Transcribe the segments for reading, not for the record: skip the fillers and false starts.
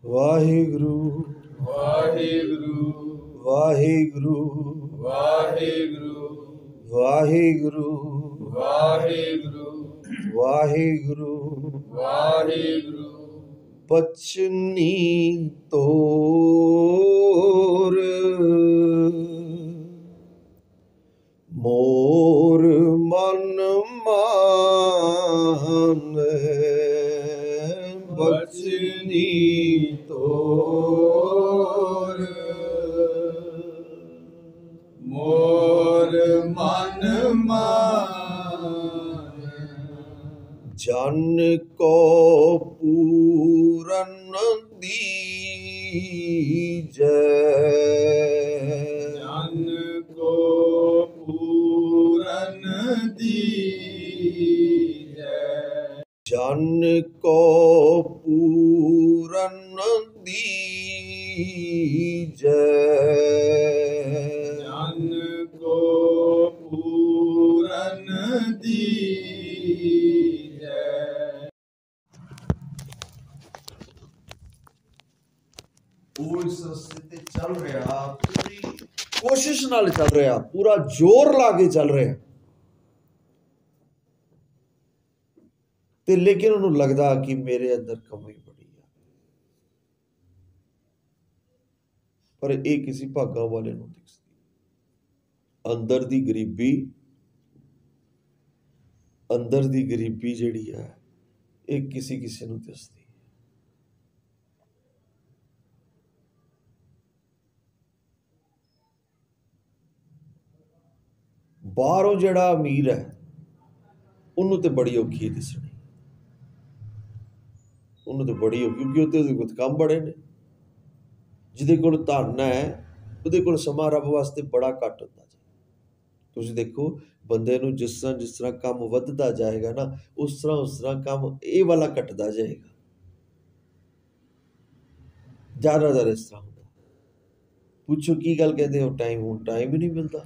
ਵਾਹਿਗੁਰੂ ਵਾਹਿਗੁਰੂ ਵਾਹਿਗੁਰੂ ਵਾਹਿਗੁਰੂ ਵਾਹਿਗੁਰੂ ਵਾਹਿਗੁਰੂ ਵਾਹਿਗੁਰੂ ਵਾਹਿਗੁਰੂ ਬਚਨੀ ਤੋਰ ਮੋਰ ਮਨ ਮਾਨੈ ਬਚਨੀ ਤੋਰ ਮੋਰ ਮਨ ਮਾਨੈ ਜਨ ਕੋ ਪੂਰਨ ਦੀਜੈ ਜਨ ਕੋ ਪੂਰਨ ਦੀਜੈ ਜਨ ਕੋ ਪੂਰਨ ਦੀਜੈ ਜਨ ਕੋ ਪੂਰਨ ਦੀਜੈ ਉਹ ਇਸ ਰਸਤੇ ਤੇ ਚੱਲ ਰਿਹਾ, ਪੂਰੀ ਕੋਸ਼ਿਸ਼ ਨਾਲ ਚੱਲ ਰਿਹਾ, ਪੂਰਾ ਜ਼ੋਰ ਲਾ ਕੇ ਚੱਲ ਰਿਹਾ, ਤੇ ਲੇਕਿਨ ਉਹਨੂੰ ਲੱਗਦਾ ਕਿ ਮੇਰੇ ਅੰਦਰ ਕਮੀ ਬੜੀ ਆ। ਪਰ ਇਹ ਕਿਸੇ ਭਾਗਾਂ ਵਾਲੇ ਨੂੰ ਦਿਖਦੀ, ਅੰਦਰ ਦੀ ਗਰੀਬੀ ਜਿਹੜੀ ਹੈ ਇਹ ਕਿਸੇ ਨੂੰ ਦਿਸਦੀ। ਬਾਹਰੋਂ ਜਿਹੜਾ ਅਮੀਰ ਹੈ ਉਹਨੂੰ ਤੇ ਬੜੀ ਔਖੀ ਦਿਸਣੀ, ਉਹਨੂੰ ਤੇ ਬੜੀ ਔਖੀ, ਕਿਉਂਕਿ ਉਹਦੇ ਕੋਲ ਕੰਮ ਬੜੇ ਨੇ। ਜਿਹਦੇ ਕੋਲ ਧਨ ਹੈ ਉਹਦੇ ਕੋਲ ਸਮਾਂ ਰੱਬ ਵਾਸਤੇ ਬੜਾ ਘੱਟ ਹੁੰਦਾ ਜੀ। ਤੁਸੀਂ ਦੇਖੋ ਬੰਦੇ ਨੂੰ ਜਿਸ ਤਰ੍ਹਾਂ ਕੰਮ ਵੱਧਦਾ ਜਾਏਗਾ ਨਾ, ਉਸ ਤਰ੍ਹਾਂ ਕੰਮ ਇਹ ਵਾਲਾ ਘਟਦਾ ਜਾਏਗਾ। ਜ਼ਿਆਦਾਤਰ ਇਸ ਤਰ੍ਹਾਂ ਹੁੰਦਾ। ਪੁੱਛੋ ਕੀ ਗੱਲ ਕਹਿੰਦੇ ਹੋ, ਹੁਣ ਟਾਈਮ ਹੀ ਨਹੀਂ ਮਿਲਦਾ।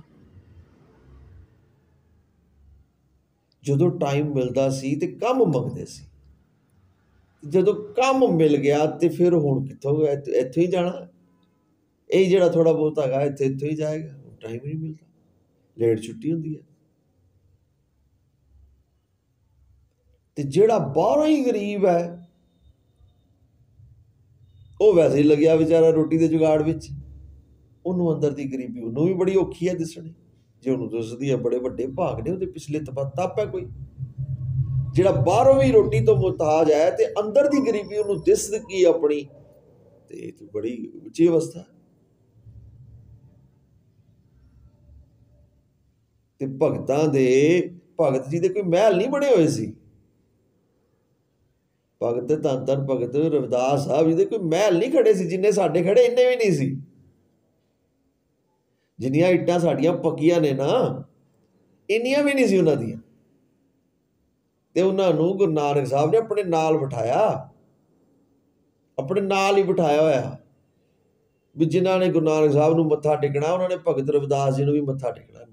ਜਦੋਂ ਟਾਈਮ ਮਿਲਦਾ ਸੀ ਤੇ ਕੰਮ ਮੰਗਦੇ ਸੀ, ਜਦੋਂ ਕੰਮ ਮਿਲ ਗਿਆ ਤੇ ਫਿਰ ਹੁਣ ਕਿੱਥੋਂ, ਇੱਥੇ ਹੀ ਜਾਣਾ, ਇਹ ਜਿਹੜਾ ਥੋੜਾ ਬਹੁਤ ਹੈਗਾ ਇੱਥੇ ਹੀ ਜਾਏਗਾ। ਟਾਈਮ ਹੀ ਨਹੀਂ ਮਿਲਦਾ, ਲੇਟ ਛੁੱਟੀ ਹੁੰਦੀ ਹੈ। ਤੇ ਜਿਹੜਾ ਬਾਹਰੋਂ ਹੀ ਗਰੀਬ ਹੈ ਉਹ ਵੈਸੇ ਹੀ ਲੱਗਿਆ ਵਿਚਾਰਾ ਰੋਟੀ ਦੇ ਜੁਗਾੜ ਵਿੱਚ, ਉਹਨੂੰ ਅੰਦਰ ਦੀ ਗਰੀਬੀ ਉਹਨੂੰ ਵੀ ਬੜੀ ਔਖੀ ਹੈ ਦਿਸਣੀ। ਜੇ ਉਹਨੂੰ ਦਿਸਦੀ ਹੈ ਬੜੇ ਵੱਡੇ ਭਾਗ ਨੇ ਉਹਦੇ ਪਿਛਲੇ ਤਪ ਹੈ ਕੋਈ। ਜਿਹੜਾ ਬਾਹਰੋਂ ਵੀ ਰੋਟੀ ਤੋਂ ਮੁਹਤਾਜ ਹੈ ਤੇ ਅੰਦਰ ਦੀ ਗਰੀਬੀ ਉਹਨੂੰ ਦਿਸਦੀ ਆਪਣੀ, ਤੇ ਬੜੀ ਉੱਚੀ ਅਵਸਥਾ। ਤੇ ਭਗਤ ਜੀ ਦੇ ਕੋਈ ਮਹਿਲ ਨਹੀਂ ਬਣੇ ਹੋਏ ਸੀ। ਭਗਤ ਧੰਨ ਭਗਤ ਰਵਿਦਾਸ ਸਾਹਿਬ ਜੀ ਦੇ ਕੋਈ ਮਹਿਲ ਨਹੀਂ ਖੜੇ ਸੀ, ਜਿੰਨੇ ਸਾਡੇ ਖੜੇ ਇੰਨੇ ਵੀ ਨਹੀਂ ਸੀ। ਜਿੰਨੀਆਂ ਇੱਟਾਂ ਸਾਡੀਆਂ ਪੱਕੀਆਂ ਨੇ ਨਾ, ਇੰਨੀਆਂ ਵੀ ਨਹੀਂ ਸੀ ਉਹਨਾਂ ਦੀਆਂ। ਤੇ ਉਹਨਾਂ ਨੂੰ ਗੁਰੂ ਨਾਨਕ ਸਾਹਿਬ ਨੇ ਆਪਣੇ ਨਾਲ ਬਿਠਾਇਆ, ਆਪਣੇ ਨਾਲ ਹੀ ਬਿਠਾਇਆ ਹੋਇਆ ਵੀ ਜਿਨ੍ਹਾਂ ਨੇ ਗੁਰੂ ਨਾਨਕ ਸਾਹਿਬ ਨੂੰ ਮੱਥਾ ਟੇਕਣਾ ਉਹਨਾਂ ਨੇ ਭਗਤ ਰਵਿਦਾਸ ਜੀ ਨੂੰ ਵੀ ਮੱਥਾ ਟੇਕਣਾ ਨਾਲ।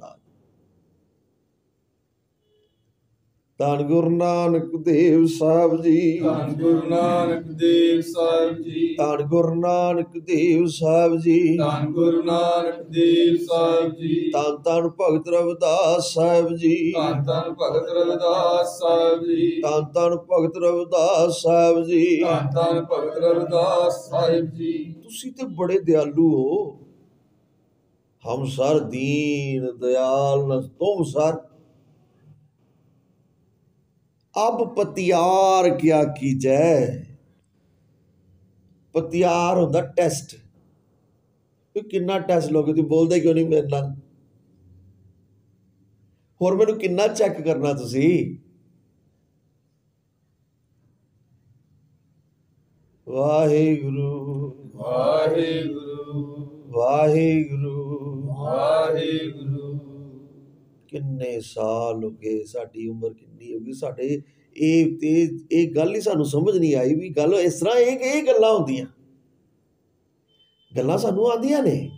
ਧੰਨ ਗੁਰੂ ਨਾਨਕ ਦੇਵ ਸਾਹਿਬ ਜੀ, ਧੰਨ ਗੁਰੂ ਨਾਨਕ ਦੇਵ ਸਾਹਿਬ ਜੀ, ਧੰਨ ਗੁਰੂ ਨਾਨਕ ਦੇਵ ਸਾਹਿਬ ਜੀ, ਧੰਨ ਗੁਰੂ ਨਾਨਕ ਦੇਵ ਸਾਹਿਬ ਜੀ, ਧੰਨ ਧੰਨ ਭਗਤ ਰਵਿਦਾਸ ਸਾਹਿਬ ਜੀ, ਧੰਨ ਧੰਨ ਭਗਤ ਰਵਿਦਾਸ ਸਾਹਿਬ ਜੀ, ਧੰਨ ਧੰਨ ਭਗਤ ਰਵਿਦਾਸ ਸਾਹਿਬ ਜੀ, ਧੰਨ ਧੰਨ ਭਗਤ ਰਵਿਦਾਸ ਸਾਹਿਬ ਜੀ। ਤੁਸੀਂ ਤੇ ਬੜੇ ਦਿਆਲੂ ਹੋ। ਹਮ ਸਰ ਦੀਨ ਦਇਆਲ ਨ ਤੁਮ ਸਰ, ਅਬ ਪਤਿਆਰ ਕਿਆ ਕੀਜੈ। ਪਤਿਆਰ ਹੁੰਦਾ ਟੈਸਟ। ਕਿੰਨਾ ਟੈਸਟ ਲੋਗੇ, ਤੁਸੀਂ ਬੋਲਦੇ ਕਿਉਂ ਨਹੀਂ ਮੇਰੇ ਨਾਲ? ਹੋਰ ਮੈਨੂੰ ਕਿੰਨਾ ਚੈੱਕ ਕਰਨਾ ਤੁਸੀਂ? ਵਾਹਿਗੁਰੂ ਵਾਹਿਗੁਰੂ ਵਾਹਿਗੁਰੂ ਵਾਹਿਗੁਰੂ। ਕਿੰਨੇ ਸਾਲ ਹੋ ਗਏ, ਸਾਡੀ ਉਮਰ ਕਿੰਨੀ ਹੋ ਗਈ, ਸਾਡੇ ਇਹ ਗੱਲ ਹੀ ਸਾਨੂੰ ਸਮਝ ਨਹੀਂ ਆਈ ਵੀ ਗੱਲ ਇਸ ਤਰ੍ਹਾਂ ਇਹ ਗੱਲਾਂ ਹੁੰਦੀਆਂ। ਗੱਲਾਂ ਸਾਨੂੰ ਆਉਂਦੀਆਂ ਨੇ,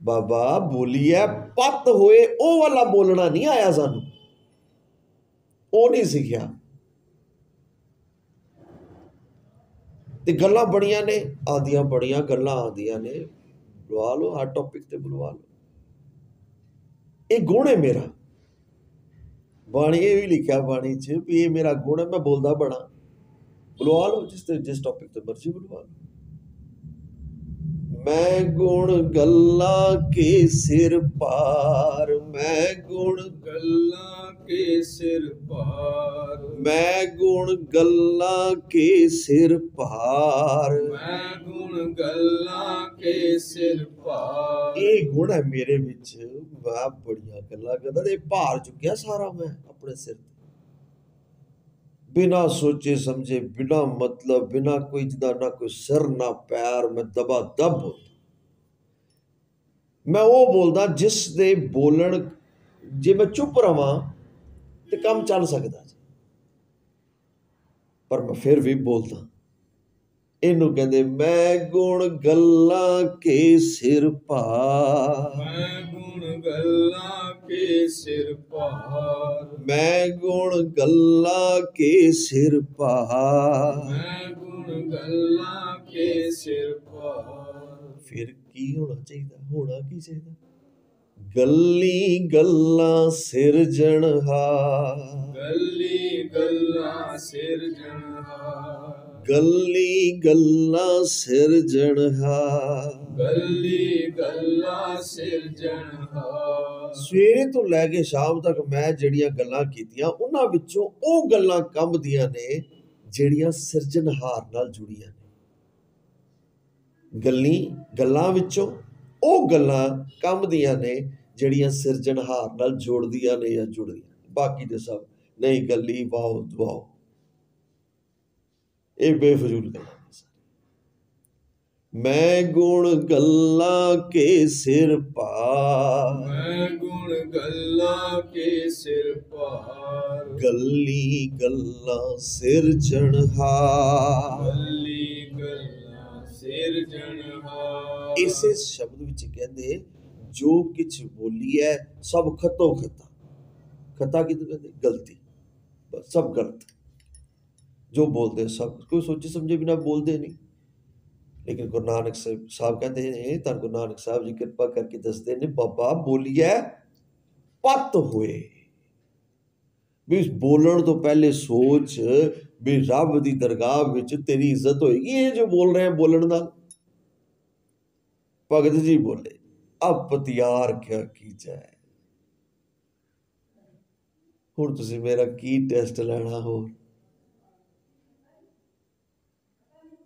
ਬਾਬਾ ਬੋਲੀਏ ਪੱਤ ਹੋਏ ਉਹ ਵਾਲਾ ਬੋਲਣਾ ਨਹੀਂ ਆਇਆ ਸਾਨੂੰ, ਉਹ ਨਹੀਂ ਸਿੱਖਿਆ। ਤੇ ਗੱਲਾਂ ਬੜੀਆਂ ਨੇ, ਆਉਂਦੀਆਂ ਬੜੀਆਂ ਗੱਲਾਂ ਆਉਂਦੀਆਂ ਨੇ, ਬੁਲਵਾ ਲਓ, ਹਰ ਟੌਪਿਕ ਤੇ ਬੁਲਵਾ ਲਓ। ਇਹ ਗੁਣ ਹੈ ਮੇਰਾ। ਬਾਣੀ ਇਹ ਵੀ ਲਿਖਿਆ ਬਾਣੀ 'ਚ ਵੀ ਇਹ ਮੇਰਾ ਗੁਣ ਹੈ, ਮੈਂ ਬੋਲਦਾ ਬੜਾ। ਬੁਲਵਾ ਲਓ ਜਿਸ ਟੌਪਿਕ ਤੇ ਮਰਜ਼ੀ ਬੁਲਵਾ ਲਓ। ਮੈਂ ਗੁਣ ਗੱਲਾਂ ਕੇ ਸਿਰ ਪਾਰ, ਮੈਂ ਗੁਣ ਗੱਲਾਂ ਕੇ ਸਿਰ ਭਾਰ, ਮੈਂ ਗੁਣ ਗੱਲਾਂ ਕੇ ਸਿਰ ਭਾਰ, ਮੈਂ ਗੁਣ ਗੱਲਾਂ ਕੇ ਸਿਰ ਭਾਰ। ਇਹ ਗੁਣ ਹੈ ਮੇਰੇ ਵਿੱਚ। ਮੈਂ ਬੜੀਆਂ ਗੱਲਾਂ ਕਰਦਾ, ਇਹ ਭਾਰ ਚੁੱਕਿਆ ਸਾਰਾ ਮੈਂ ਆਪਣੇ ਸਿਰ ਤੇ, ਬਿਨਾ ਸੋਚੇ ਸਮਝੇ, ਬਿਨਾ ਮਤਲਬ, ਬਿਨਾ ਕੋਈ ਜਿਹਦਾ ਨਾ ਕੋਈ ਸਿਰ ਨਾ ਪੈਰ, ਮੈਂ ਦਬਾ ਦਬ ਬੋਲਦਾ। ਮੈਂ ਉਹ ਬੋਲਦਾ ਜਿਸ ਦੇ ਬੋਲਣ, ਜੇ ਮੈਂ ਚੁੱਪ ਰਵਾਂ ਤੇ ਕੰਮ ਚੱਲ ਸਕਦਾ ਜੀ, ਪਰ ਮੈਂ ਫਿਰ ਵੀ ਬੋਲਦਾ। ਇਹਨੂੰ ਕਹਿੰਦੇ ਮੈਂ ਗੁਣ ਗੱਲਾਂ ਕੇ ਸਿਰ ਭਾਰ, ਮੈਂ ਗੁਣ ਗੱਲਾਂ ਕੇ ਸਿਰ ਭਾਰ, ਮੈਂ ਗੁਣ ਗੱਲਾਂ ਕੇ ਸਿਰ ਭਾਰ। ਮੈਂ ਗੁਣ ਗੱਲਾਂ ਕੇ ਸਿਰ ਭਾਰ। ਫਿਰ ਕੀ ਹੋਣਾ ਚਾਹੀਦਾ? ਹੋਣਾ ਕੀ ਚਾਹੀਦਾ? ਗੱਲੀ ਗੱਲਾਂ ਸਿਰਜਣਹਾਰ, ਗੱਲੀ ਗੱਲਾਂ ਸਿਰਜਣਹਾਰ, ਗੱਲੀ ਗੱਲਾਂ ਸਿਰਜਣਹਾਰ। ਗੱਲੀ ਗੱਲਾਂ ਸਿਰਜਣਹਾਰ। ਸਵੇਰੇ ਤੋਂ ਲੈ ਕੇ ਸ਼ਾਮ ਤੱਕ ਮੈਂ ਜਿਹੜੀਆਂ ਗੱਲਾਂ ਕੀਤੀਆਂ, ਉਹਨਾਂ ਵਿੱਚੋਂ ਉਹ ਗੱਲਾਂ ਕੰਬਦੀਆਂ ਨੇ ਜਿਹੜੀਆਂ ਸਿਰਜਣਹਾਰ ਨਾਲ ਜੁੜੀਆਂ ਨੇ। ਗੱਲਾਂ ਵਿੱਚੋਂ ਉਹ ਗੱਲਾਂ ਕੰਬਦੀਆਂ ਨੇ ਜਿਹੜੀਆਂ ਸਿਰਜਣਹਾਰ ਨਾਲ ਜੋੜਦੀਆਂ ਨੇ ਜਾਂ ਜੁੜਦੀਆਂ। ਬਾਕੀ ਦੇ ਸਭ ਨਹੀਂ, ਗੱਲੀ ਵਾਓ ਦਵਾਓ, ਇਹ ਬੇਫਜ਼ੂਲ ਗੱਲਾਂ ਨੇ ਸਾਰੀਆਂ। ਮੈਂ ਗੁਣ ਗੱਲਾਂ ਕੇ ਸਿਰ ਭਾਰ, ਮੈਂ ਗੁਣ ਗੱਲਾਂ ਕੇ ਸਿਰ ਭਾਰ, ਗੱਲੀ ਗੱਲਾਂ ਸਿਰਜਣਹਾਰ। ਗੱਲੀ ਗੱਲਾਂ ਸਿਰਜਣਹਾਰ। ਇਸੇ ਸ਼ਬਦ ਵਿੱਚ ਕਹਿੰਦੇ ਜੋ ਕਿਛ ਬੋਲੀ ਹੈ ਸਭ ਖਤੋ ਖਤਾ। ਖਤਾ ਕਿਹਨੂੰ ਕਹਿੰਦੇ? ਗਲਤੀ, ਬਸ ਸਭ ਗਲਤ ਜੋ ਬੋਲਦੇ ਸਭ, ਕੋਈ ਸੋਚੇ ਸਮਝੇ ਬਿਨਾਂ ਬੋਲਦੇ ਨਹੀਂ। ਲੇਕਿਨ ਗੁਰੂ ਨਾਨਕ ਸਾਹਿਬ ਕਹਿੰਦੇ ਨੇ, ਤਾਂ ਗੁਰੂ ਨਾਨਕ ਸਾਹਿਬ ਜੀ ਕਿਰਪਾ ਕਰਕੇ ਦੱਸਦੇ ਨੇ, ਬਾਬਾ ਬੋਲੀਏ ਪਤ ਹੋਏ। ਵੀ ਬੋਲਣ ਤੋਂ ਪਹਿਲੇ ਸੋਚ ਵੀ ਰੱਬ ਦੀ ਦਰਗਾਹ ਵਿੱਚ ਤੇਰੀ ਇੱਜ਼ਤ ਹੋਏਗੀ। ਇਹ ਜੋ ਬੋਲ ਰਹੇ ਆ ਬੋਲਣ ਨਾਲ, ਭਗਤ ਜੀ ਬੋਲੇ ਅਬ ਪਤਿਆਰ ਕਿਆ ਕੀਜੈ। ਹੁਣ ਤੁਸੀਂ ਮੇਰਾ ਕੀ ਟੈਸਟ ਲੈਣਾ ਹੋਰ?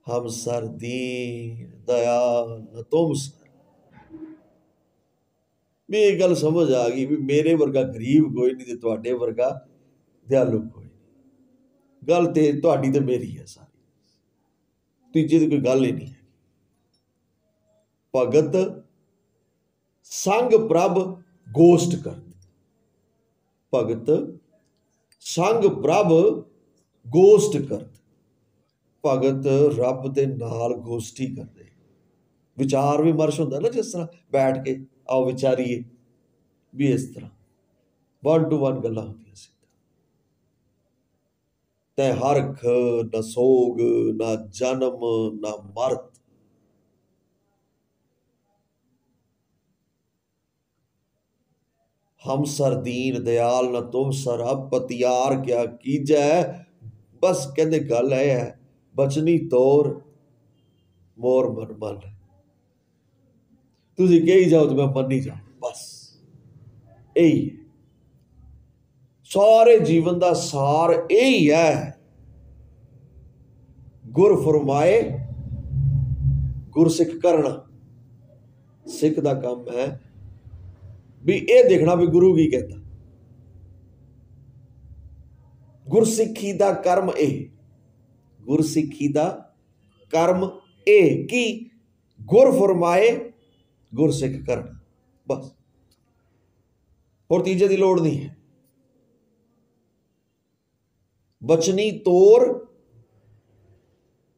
ਹਮ ਸਰ ਦੀਨ ਦਇਆਲ ਨ ਤੁਮ ਸਰ। ਵੀ ਇਹ ਗੱਲ ਸਮਝ ਆ ਗਈ ਵੀ ਮੇਰੇ ਵਰਗਾ ਗਰੀਬ ਕੋਈ ਨਹੀਂ ਤੇ ਤੁਹਾਡੇ ਵਰਗਾ ਦਿਆਲੂ ਕੋਈ ਨਹੀਂ। ਗੱਲ ਤੇ ਤੁਹਾਡੀ ਤੇ ਮੇਰੀ ਹੈ ਸਾਰੀ, ਤੀਜੇ ਦੀ ਕੋਈ ਗੱਲ ਹੀ ਨਹੀਂ ਹੈ। ਭਗਤ ਸੰਗ ਪ੍ਰਭ ਗੋਸ਼ਟ ਕਰਤ, ਭਗਤ ਸੰਗ ਪ੍ਰਭ ਗੋਸ਼ਟ ਕਰਤ। ਭਗਤ ਰੱਬ ਦੇ ਨਾਲ ਗੋਸ਼ਟੀ ਕਰਦੇ, ਵਿਚਾਰ ਵਿਮਰਸ਼ ਹੁੰਦਾ ਨਾ, ਜਿਸ ਤਰ੍ਹਾਂ ਬੈਠ ਕੇ ਆਓ ਵਿਚਾਰੀਏ, ਵੀ ਇਸ ਤਰ੍ਹਾਂ 1 to 1 ਗੱਲਾਂ ਹੁੰਦੀਆਂ ਸੀ। ਤੈ ਹਰਖ ਨਾ ਸੋਗ ਨਾ ਜਨਮ ਨਾ ਮਰਤ, ਹਮ ਸਰ ਦੀਨ ਦਇਆਲ ਨਾ ਤੁਮ ਸਰ, ਅਬ ਪਤਿਆਰ ਕਿਆ ਕੀਜੈ। ਬਸ ਕਹਿੰਦੇ ਗੱਲ ਇਹ ਹੈ, ਬਚਨੀ ਤੋਰ ਮੋਰ ਮਨ ਮਨ। ਤੁਸੀਂ ਕਹੀ ਜਾਓ ਤੇ ਮੈਂ ਮੰਨੀ ਜਾਵਾਂ, ਬਸ ਇਹੀ ਹੈ ਸਾਰੇ ਜੀਵਨ ਦਾ ਸਾਰ, ਇਹੀ ਹੈ। ਗੁਰ ਫਰਮਾਏ ਗੁਰ ਸਿੱਖ ਕਰਨਾ। ਸਿੱਖ ਦਾ ਕੰਮ ਹੈ ਵੀ ਇਹ ਦੇਖਣਾ ਵੀ ਗੁਰੂ ਕੀ ਕਹਿੰਦਾ। ਗੁਰਸਿੱਖੀ ਦਾ ਕਰਮ ਇਹ, ਗੁਰਸਿੱਖੀ ਦਾ ਕਰਮ ਇਹ ਕਿ ਗੁਰ ਫਰਮਾਏ ਗੁਰ ਸਿੱਖ ਕਰਨਾ, ਬਸ ਹੋਰ ਤੀਜੇ ਦੀ ਲੋੜ ਨਹੀਂ ਹੈ। ਬਚਨੀ ਤੋਰ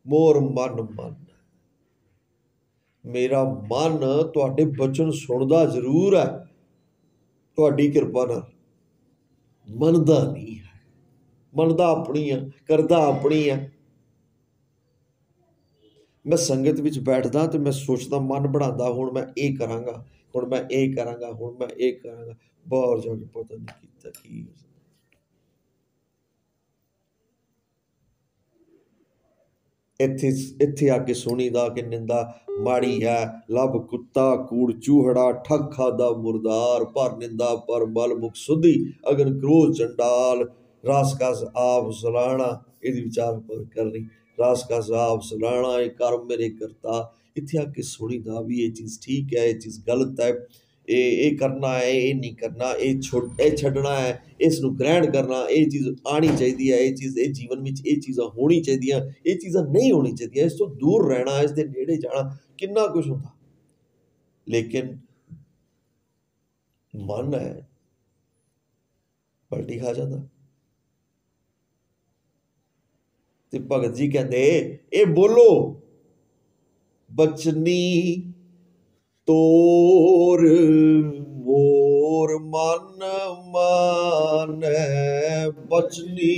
ਮੋਰ ਮਨ ਮਨ। ਮੇਰਾ ਮਨ ਤੁਹਾਡੇ ਬਚਨ ਸੁਣਦਾ ਜ਼ਰੂਰ ਹੈ, ਤੁਹਾਡੀ ਕਿਰਪਾ ਨਾਲ ਮੰਨਦਾ ਨਹੀਂ ਹੈ। ਮੰਨਦਾ ਆਪਣੀ ਆ, ਕਰਦਾ ਆਪਣੀ ਆ। मैं संगत विच बैठदा ते मैं सोचदा, मन बनांदा, हुण मैं ये करांगा, हुण मैं ये करांगा, हुण मैं ये करांगा, बाहर जाके पता नहीं कीता की। ਇੱਥੇ ਇੱਥੇ ਆ ਕੇ ਸੁਣੀਦਾ ਕਿ ਨਿੰਦਾ ਮਾੜੀ ਹੈ, ਲੱਭ ਕੁੱਤਾ ਕੂੜ ਚੂਹੜਾ, ਠੱਗ ਖਾਦਾ ਮੁਰਦਾਰ, ਪਰ ਨਿੰਦਾ ਪਰ ਮਲ ਮੁਖ ਸੁਧੀ, ਅਗਨ ਕ੍ਰੋਧ ਚੰਡਾਲ, ਰਸ ਕਸ ਆਪ ਸਲਾਣਾ। ਇਹਦੀ ਵਿਚਾਰ ਕਰਨੀ, ਰਸ ਕਸ ਆਪ ਸਲਾਣਾ, ਇਹ ਕਰਮ ਮੇਰੇ ਕਰਤਾ। ਇੱਥੇ ਆ ਕੇ ਸੁਣੀਦਾ ਵੀ ਇਹ ਚੀਜ਼ ਠੀਕ ਹੈ, ਇਹ ਚੀਜ਼ ਗਲਤ ਹੈ, ਇਹ ਕਰਨਾ ਹੈ, ਇਹ ਨਹੀਂ ਕਰਨਾ, ਇਹ ਛੱਡਣਾ ਹੈ, ਇਸ ਨੂੰ ਗ੍ਰਹਿਣ ਕਰਨਾ, ਇਹ ਚੀਜ਼ ਆਉਣੀ ਚਾਹੀਦੀ ਹੈ, ਇਹ ਚੀਜ਼ ਇਹ ਜੀਵਨ ਵਿੱਚ ਇਹ ਚੀਜ਼ਾਂ ਹੋਣੀ ਚਾਹੀਦੀਆਂ, ਇਹ ਚੀਜ਼ਾਂ ਨਹੀਂ ਹੋਣੀ ਚਾਹੀਦੀਆਂ, ਇਸ ਤੋਂ ਦੂਰ ਰਹਿਣਾ, ਇਸ ਦੇ ਨੇੜੇ ਜਾਣਾ, ਕਿੰਨਾ ਕੁਝ ਹੁੰਦਾ। ਲੇਕਿਨ ਮਨ ਹੈ ਪਲਟੀ ਖਾ ਜਾਂਦਾ। ਤੇ ਭਗਤ ਜੀ ਕਹਿੰਦੇ ਇਹ ਬੋਲੋ, ਬਚਨੀ ਤੋਰ ਮੋਰ ਮਨ ਮਾਨੈ, ਬਚਨੀ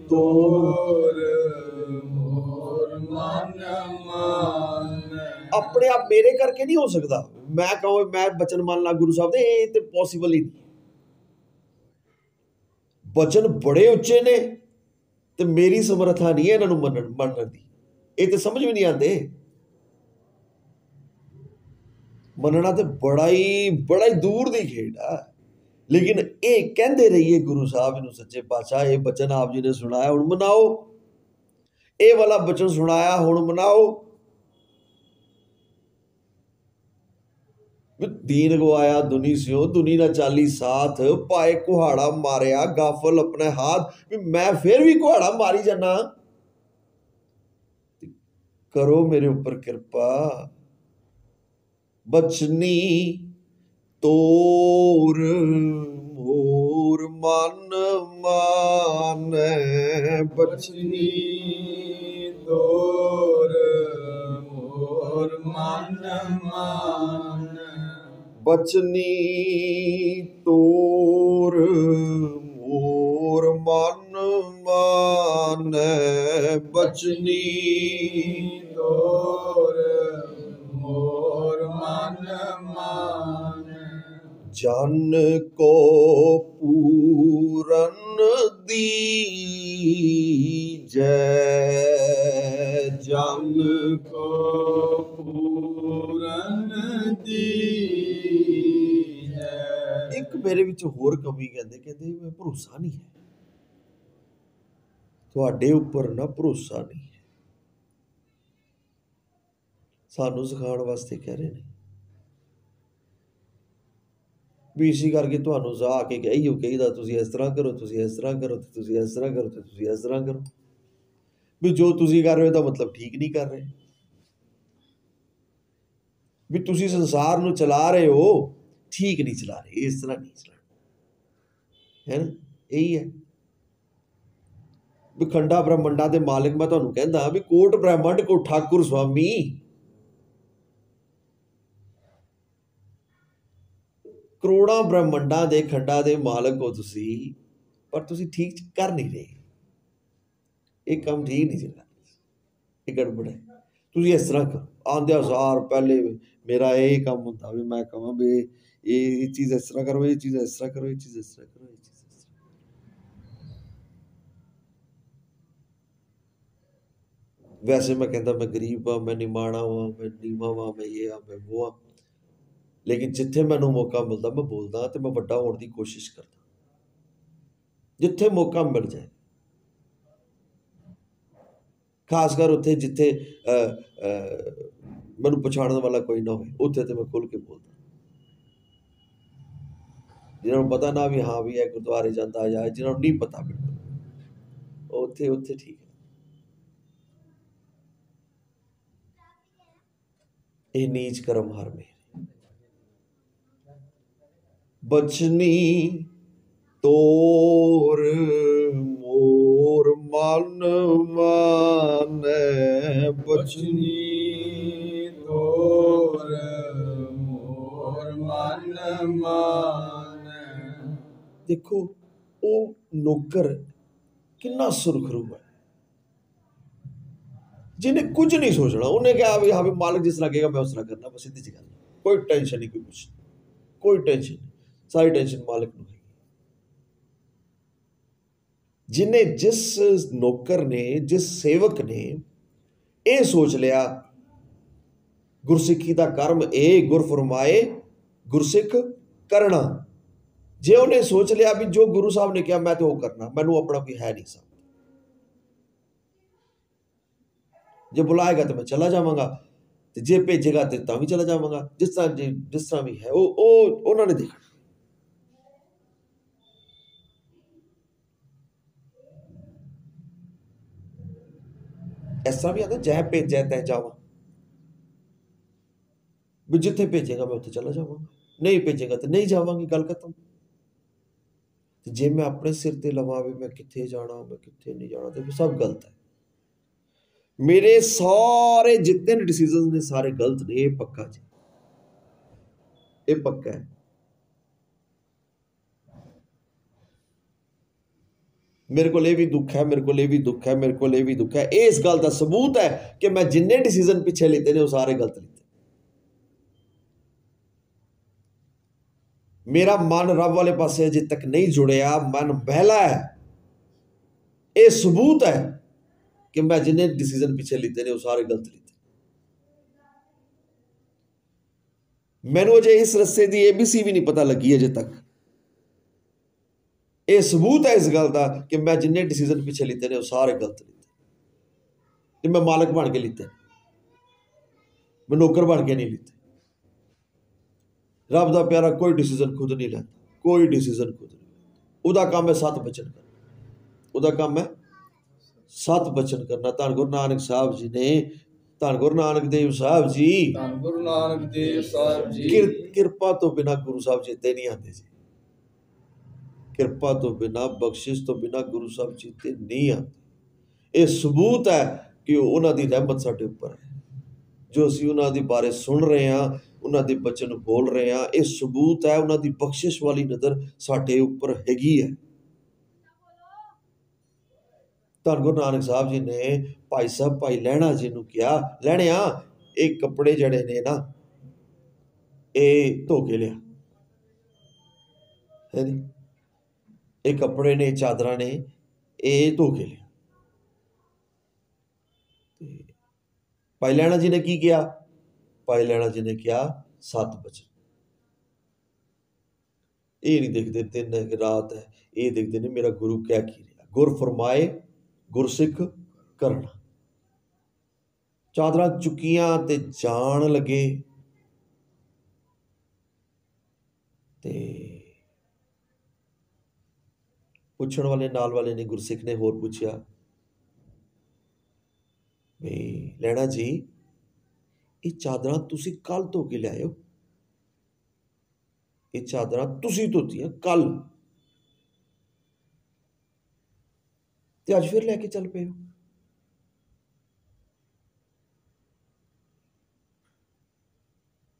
ਤੋਰ ਮੋਰ ਮਨ ਮਾਨੈ। ਆਪਣੇ ਆਪ ਮੇਰੇ ਕਰਕੇ ਨਹੀਂ ਹੋ ਸਕਦਾ। ਮੈਂ ਕਹਾਂ ਮੈਂ ਬਚਨ ਮੰਨ ਲਾ ਗੁਰੂ ਸਾਹਿਬ ਦੇ, ਇਹ ਤੇ ਪੋਸੀਬਲ ਹੀ ਨਹੀਂ। ਬਚਨ ਬੜੇ ਉੱਚੇ ਨੇ ਤੇ ਮੇਰੀ ਸਮਰੱਥਾ ਨਹੀਂ ਹੈ ਇਹਨਾਂ ਨੂੰ ਮੰਨਣ ਦੀ। ਇਹ ਤੇ ਸਮਝ ਵੀ ਨਹੀਂ ਆਉਂਦੇ। ਮੰਨਣਾ ਤੇ ਬੜਾ ਹੀ ਦੂਰ ਦੀ ਖੇਡ ਆ। ਲੇਕਿਨ ਇਹ ਕਹਿੰਦੇ ਰਹੀਏ ਗੁਰੂ ਸਾਹਿਬ ਨੂੰ ਸੱਚੇ ਪਾਤਸ਼ਾਹ, ਇਹ ਬਚਨ ਆਪ ਜੀ ਨੇ ਸੁਣਾਇਆ, ਹੁਣ ਮਨਾਓ। ਇਹ ਵਾਲਾ ਬਚਨ ਸੁਣਾਇਆ, ਹੁਣ ਮਨਾਓ। दीन गवाया दुनी स्यो, दुनी ना चाली साथ, पाए कुहाड़ा मारिया गाफल अपने हाथ। मैं फिर भी कुहाड़ा मारी जाना, करो मेरे ऊपर कृपा। बचनी तोर मोर मन मानै, बचनी तोर मोर मन मानै। बचनी तोर मोर मन मानै, बचनी तोर मोर मन मानै। जन को पूरन दीजै, जन को पूरन दीजै। ਇੱਕ ਮੇਰੇ ਵਿੱਚ ਹੋਰ ਕਮੀ ਕਹਿੰਦੇ ਮੈਂ ਭਰੋਸਾ ਨਹੀਂ ਹੈ ਤੁਹਾਡੇ ਉੱਪਰ, ਨਾ ਭਰੋਸਾ ਨਹੀਂ ਹੈ। ਸਾਨੂੰ ਸਿਖਾਉਣ ਵਾਸਤੇ ਕਹਿ ਰਹੇ ਨੇ ਵੀ ਇਸੇ ਕਰਕੇ ਤੁਹਾਨੂੰ ਜਾ ਕੇ ਇਹੀਓ ਕਹੀਦਾ, ਤੁਸੀਂ ਇਸ ਤਰ੍ਹਾਂ ਕਰੋ, ਤੁਸੀਂ ਇਸ ਤਰ੍ਹਾਂ ਕਰੋ, ਤੇ ਤੁਸੀਂ ਇਸ ਤਰ੍ਹਾਂ ਕਰੋ, ਤੇ ਤੁਸੀਂ ਇਸ ਤਰ੍ਹਾਂ ਕਰੋ। ਵੀ ਜੋ ਤੁਸੀਂ ਕਰ ਰਹੇ ਹੋ ਤਾਂ ਮਤਲਬ ਠੀਕ ਨਹੀਂ ਕਰ ਰਹੇ। ਵੀ ਤੁਸੀਂ ਸੰਸਾਰ ਨੂੰ ਚਲਾ ਰਹੇ ਹੋ, ਠੀਕ ਨਹੀਂ ਚਲਾ ਰਹੇ, ਇਸ ਤਰ੍ਹਾਂ ਨਹੀਂ ਚਲਾਣਾ ਹੈ ਨਾ। ਇਹੀ ਹੈ ਵੀ ਖੰਡਾ ਬ੍ਰਹਮੰਡਾਂ ਦੇ ਮਾਲਕ ਮੈਂ ਤੁਹਾਨੂੰ ਕਹਿੰਦਾ ਵੀ ਕੋਟ ਬ੍ਰਹਮੰਡ ਕੋ ਠਾਕੁਰ ਸੁਆਮੀ। ਕਰੋੜਾਂ ਬ੍ਰਹਮੰਡਾਂ ਦੇ ਖੰਡਾਂ ਦੇ ਮਾਲਕ ਹੋ ਤੁਸੀਂ, ਪਰ ਤੁਸੀਂ ਠੀਕ ਕਰ ਨਹੀਂ ਰਹੇ। ਇਹ ਕੰਮ ਠੀਕ ਨਹੀਂ ਚੱਲ ਰਿਹਾ, ਇਹ ਗੜਬੜ ਹੈ। ਤੁਸੀਂ ਇਸ ਤਰ੍ਹਾਂ ਕਰੋ, ਆਉਂਦਿਆਂ ਸਾਰ ਪਹਿਲੇ ਮੇਰਾ ਇਹ ਕੰਮ ਹੁੰਦਾ ਵੀ ਮੈਂ ਕਹਾਂ ਵੀ ਇਹ ਚੀਜ਼ ਇਸ ਤਰ੍ਹਾਂ ਕਰੋ, ਇਹ ਚੀਜ਼ ਇਸ ਤਰ੍ਹਾਂ ਕਰੋ, ਇਹ ਚੀਜ਼ ਇਸ ਤਰ੍ਹਾਂ ਕਰੋ, ਇਹ ਚੀਜ਼ ਇਸ ਤਰ੍ਹਾਂ। ਵੈਸੇ ਮੈਂ ਕਹਿੰਦਾ ਮੈਂ ਗਰੀਬ ਹਾਂ, ਮੈਂ ਨਿਮਾਣਾ ਹਾਂ, ਮੈਂ ਨੀਵਾਂ ਹਾਂ, ਮੈਂ ਇਹ ਹਾਂ, ਮੈਂ ਉਹ ਹਾਂ। ਲੇਕਿਨ ਜਿੱਥੇ ਮੈਨੂੰ ਮੌਕਾ ਮਿਲਦਾ ਮੈਂ ਬੋਲਦਾ ਤੇ ਮੈਂ ਵੱਡਾ ਹੋਣ ਦੀ ਕੋਸ਼ਿਸ਼ ਕਰਦਾ, ਜਿੱਥੇ ਮੌਕਾ ਮਿਲ ਜਾਏ। ਖਾਸ ਕਰ ਉੱਥੇ ਜਿੱਥੇ ਮੈਨੂੰ ਪਛਾਣਨ ਵਾਲਾ ਕੋਈ ਨਾ ਹੋਵੇ, ਉੱਥੇ ਤੇ ਮੈਂ ਖੁੱਲ੍ਹ ਕੇ ਬੋਲਦਾ। ਜਿਹਨਾਂ ਨੂੰ ਪਤਾ ਨਾ ਵੀ ਹਾਂ ਵੀ ਇਹ ਗੁਰਦੁਆਰੇ ਜਾਂਦਾ ਜਾਂ ਜਿਹਨਾਂ ਨੂੰ ਨਹੀਂ ਪਤਾ ਬਿਲਕੁਲ, ਉੱਥੇ ਠੀਕ ਹੈ। ਇਹ ਨੀਚ ਕਰਮ ਹਰ ਮੇਰੇ। ਬਚਨੀ ਤੋਰ ਮੋਰ ਮਨ ਮਾਨੈ, बचनी तोर मोर मन मानै। ਦੇਖੋ ਉਹ ਨੌਕਰ ਕਿੰਨਾ ਸੁਰਖਰੂ ਹੈ। जिन्हें कुछ नहीं सोचना, उन्हें क्या भी हाँ भी मालिक जिस लगेगा मैं उस तरह करना, बस सीधी सी गल, कोई टेंशन नहीं, कोई कुछ नहीं, कोई टेंशन नहीं, सारी टेंशन मालिक ਨੂੰ है। जिन्हें जिस नौकर ने, जिस सेवक ने ਇਹ सोच लिया गुरसिੱਖੀ ਦਾ कर्म ए गुर फरमाए गुरसिੱਖ करना, जे उन्हें सोच लिया भी जो गुरु साहब ने कहा मैं तो वो करना, मैनू अपना कोई है नहीं साहब, जे बुलाएगा तो मैं चला जावांगा, तो जे भेजेगा तो भी चला जावांगा, जिस तरह भी है वो उन्होंने देखा। इस तरह भी आता जै भेजे तै जावा, भी जिथे भेजेगा मैं उत्थे चला जावांगा, नहीं भेजेगा तो नहीं जावांगी, गल खत्म। जे मैं अपने सिर ते लवां भी मैं कित्थे जाना, मैं कित्थे नहीं जाना, तो सब गलत है। मेरे सारे जितने डिसीजन ने सारे गलत ने, ये पक्का जी, ये पक्का है। मेरे को भी दुख है, मेरे को भी दुख है, मेरे को भी दुख है। ये इस गल का सबूत है कि मैं जिन्ने डिसीजन पिछे लेते ने वो सारे गलत लेते। मेरा मन रब वाले पासे अजे तक नहीं जुड़िया, मन बहला है। ये सबूत है कि मैं जिन्ने डिसीजन पिछे लेते ने वो सारे गलत लेते। मैनू अजे इस रस्ते की ABC भी नहीं पता लगी अजे तक। ये सबूत है इस गल का कि मैं जिन्ने डिसीजन पिछे लेते ने वो सारे गलत लेते। मैं मालिक बन के लेते, मैं नौकर बन के नहीं लेते। रब का प्यारा कोई डिसीजन खुद नहीं लेता, कोई डिसीजन खुद नहीं। उदा काम है 7 बचन करना, उदा काम है 7 बचन करना। धन गुरु नानक साहब जी ने, धन गुरु नानक देव साहब जी, धन गुरु नानक देव साहब जी, किरपा तो बिना गुरु साहब चेते नहीं आते जी, किरपा तो बिना, बख्शिश तो बिना गुरु साहब चेते नहीं आते। ये सबूत है कि उन्होंने रहमत साडे उपर है, जो असीं उन्होंने बारे सुन रहे हैं, उन्होंने बचन बोल रहे हैं, ये सबूत है उन्होंने बख्शिश वाली नज़र साडे उपर हैगी है। धन गुरु नानक साहब जी ने भाई साहब भाई लहणा जी नूं कहा, लहणिया ये कपड़े जड़े ने ना ये धो के लिया है नी, ये कपड़े ने, चादर ने, ये धो के लिया। भाई लहणा जी ने की किया? भाई लहणा जी ने कहा 7 बचन। ये नहीं देखते दिन है कि रात है, ये देखते ने मेरा गुरु क्या की रहा। गुर फरमाए गुरसिख करना। चादर चुकियां ते जान लगे ते पुछण वाले नाल वाले ने, गुरसिख ने होर पूछया भी लहणा जी ये चादर तुसी कल धो के लिआए हो, ये चादर तुसी धोतियां कल ते अज फिर लैके चल पे हो।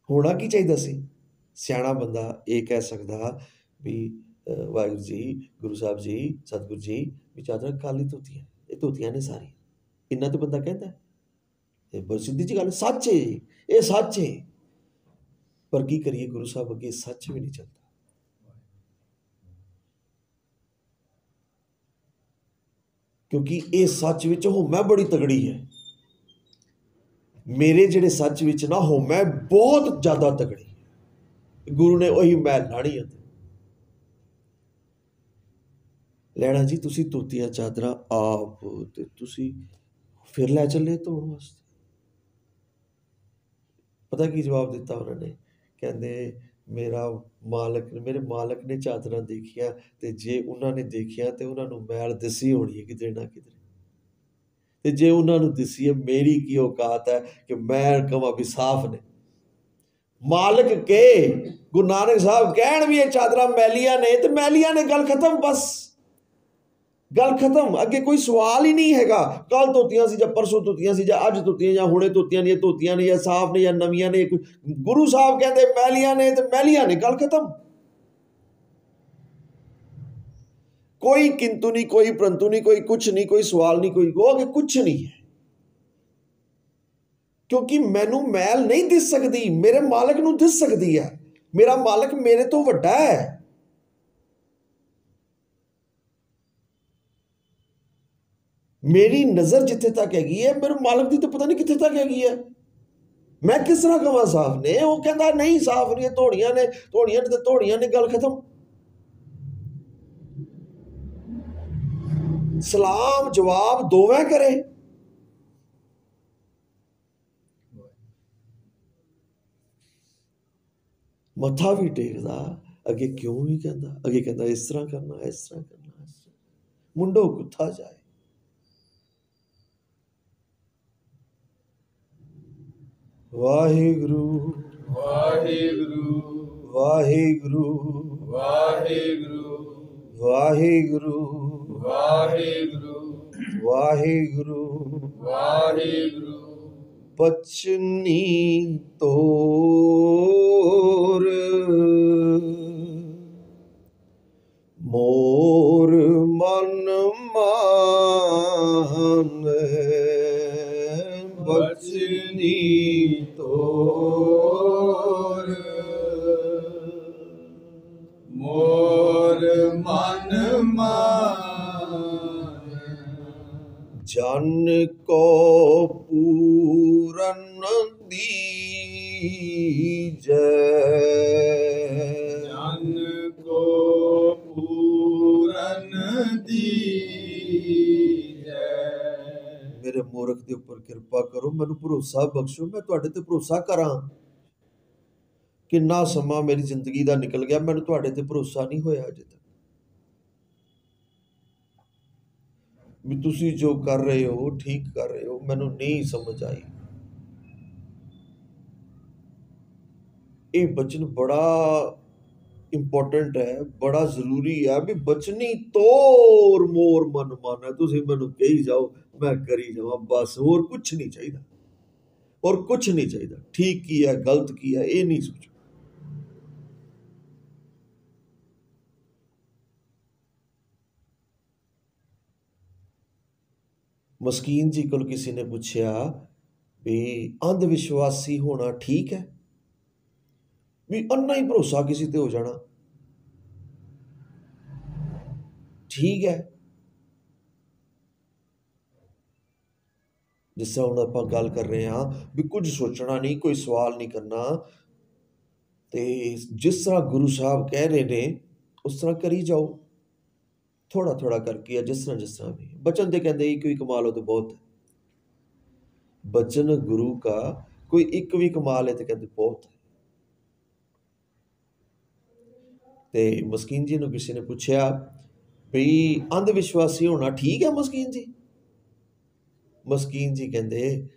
होना की चाहिए सी? सियाणा बंदा ये कह सकता भी वाहिगुरू जी, गुरु साहब जी, सतगुरु जी भी चादर कल ही धोतियां, ये धोतियां ने सारी, इन्ना तो बंदा कहता है। ये बहुत सीधी जी गल, सच है, ये सच है, पर की करिए गुरु साहब अगे सच भी नहीं चलता। क्योंकि ये सच विच होमै बड़ी तगड़ी है। मेरे जिहड़े सच विच ना होमै बहुत ज्यादा तगड़ी है। गुरु ने वही मैल लानी है। लैणा जी तुसी धोतियां चादर आप ते तुसी फिर लै चले धोण वास्ते। पता की जवाब दिता उन्होंने? कहते मेरे मालक ने चादर देखिया ते जे उन्होंने देखिया तो उन्होंने मैल दिसी होनी है किधरे ना किधरे, ते जे उन्होंने दिसी है मेरी की औकात है कि मैं कवा भी साफ ने। मालिक के गुरु नानक साहब कहण भी ये चादर मैलिया ने तो मैलिया ने, गल खत्म, बस गल खत्म। अगे कोई सवाल ही नहीं हैगा। कल धोतियां सी, परसों धोतियां सी, अज धोतियां, या हुणे धोतियां ने, धोतियां ने, या साफ ने, या नवियां ने। गुरु साहब कहते मैलिया ने तो मैलिया ने, गल खत्म। कोई किंतु नहीं, कोई परंतु नहीं, कोई कुछ नहीं, कोई सवाल नहीं, कोई गो के कुछ नहीं है। क्योंकि मैनू मैल नहीं दिस सकती, मेरे मालक नू दिस सकती है। मेरा मालक मेरे तो वड्डा है। मेरी नजर जिथे तक हैगी है, मेरे मालक की तो पता नहीं कितने तक हैगी है। मैं किस तरह कहां साफ ने? वो कहता नहीं साफ नहीं, धोड़ियां ने तो धोड़ियां ने, गल खत्म। सलाम जवाब दोवें करे। मत्था भी टेकदा, अगे क्यों नहीं कहता, अगे कहता इस तरह करना, इस तरह करना, इस तरह। मुंडो कुत्था जाए। वाहिगुरु वाहिगुरु वाहिगुरु वाहिगुरु वाहिगुरु वाहिगुरु वाहिगुरु वाहिगुरु बचनी तोर मोर मन मान, बचनी तोर मोर मन मान, जन को पूरन दीजै, जन को पूरन दीजै। मेरे मूर्ख के उपर कृपा करो, मैनू भरोसा बख्शो, मैं तुहाडे ते भरोसा करा। किन्ना समा मेरी जिंदगी का निकल गया, मैनू तुहाडे ते भरोसा नहीं होया अजे तक भी तुसी जो कर रहे हो ठीक कर रहे हो। मैनू नहीं समझ आई। ये बचन बड़ा इंपॉर्टेंट है, बड़ा जरूरी है भी बचनी तोर मोर मन माना। तुसी मैनू कही जाओ, मैं करी जावा, बस होर कुछ नहीं चाहिए, और कुछ नहीं चाहिए। ठीक की है गलत की है ये नहीं सोचो। मस्कीन जी को किसी ने पूछा भी अंधविश्वासी होना ठीक है, भी अन्ना ही भरोसा किसी ते हो जाना ठीक है? जिस तरह हम आप गल कर रहे हैं भी कुछ सोचना नहीं, कोई सवाल नहीं करना, ते जिस तरह गुरु साहब कह रहे ने उस तरह करी जाओ, थोड़ा थोड़ा करके, जिस तरह भी। बचन तो कहते एक भी कमाल हो तो बहुत है, बचन गुरु का कोई एक भी कमाल है तो कहते बहुत है। ते मस्कीन जी ने किसी ने पूछा भी अंधविश्वासी होना ठीक है मस्कीन जी? मस्कीन जी कहते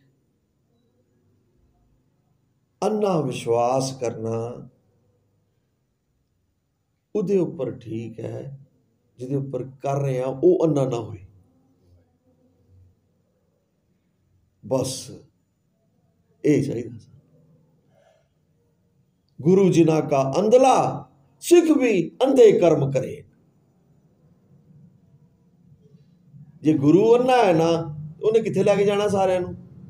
अन्ना विश्वास करना उहदे उपर ठीक है, जिहदे उपर कर रहे हैं वो अन्ना ना होए, बस ये चाहिए। गुरु जिना का अंधला सिख भी अंधे कर्म करे। जे गुरु अन्ना है ना, उन्हें किथे लैके जाना सारे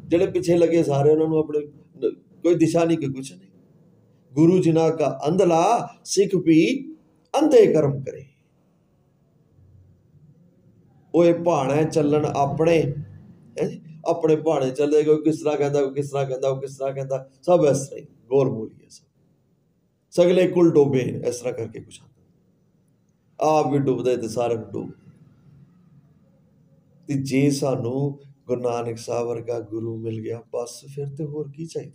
जेड़े पिछे लगे सारे उन्होंने अपने कोई दिशा नहीं, कोई कुछ नहीं। गुरु जिना का अंधला सिख भी अंधे कर्म करे। ओए भाने चलन अपने, अपने भाने चले, कोई किस तरह कहता, कोई किस तरह कहता, कोई किस तरह कहता, सब इस तरह ही गोल मूली है, सब सगले कुल डोबे इस तरह करके कुछ आता। आप भी डुबदे तो सारे डूब। जे सानू गुरु नानक साहब वर्गा गुरु मिल गया बस फिर तो होर की चाहिए।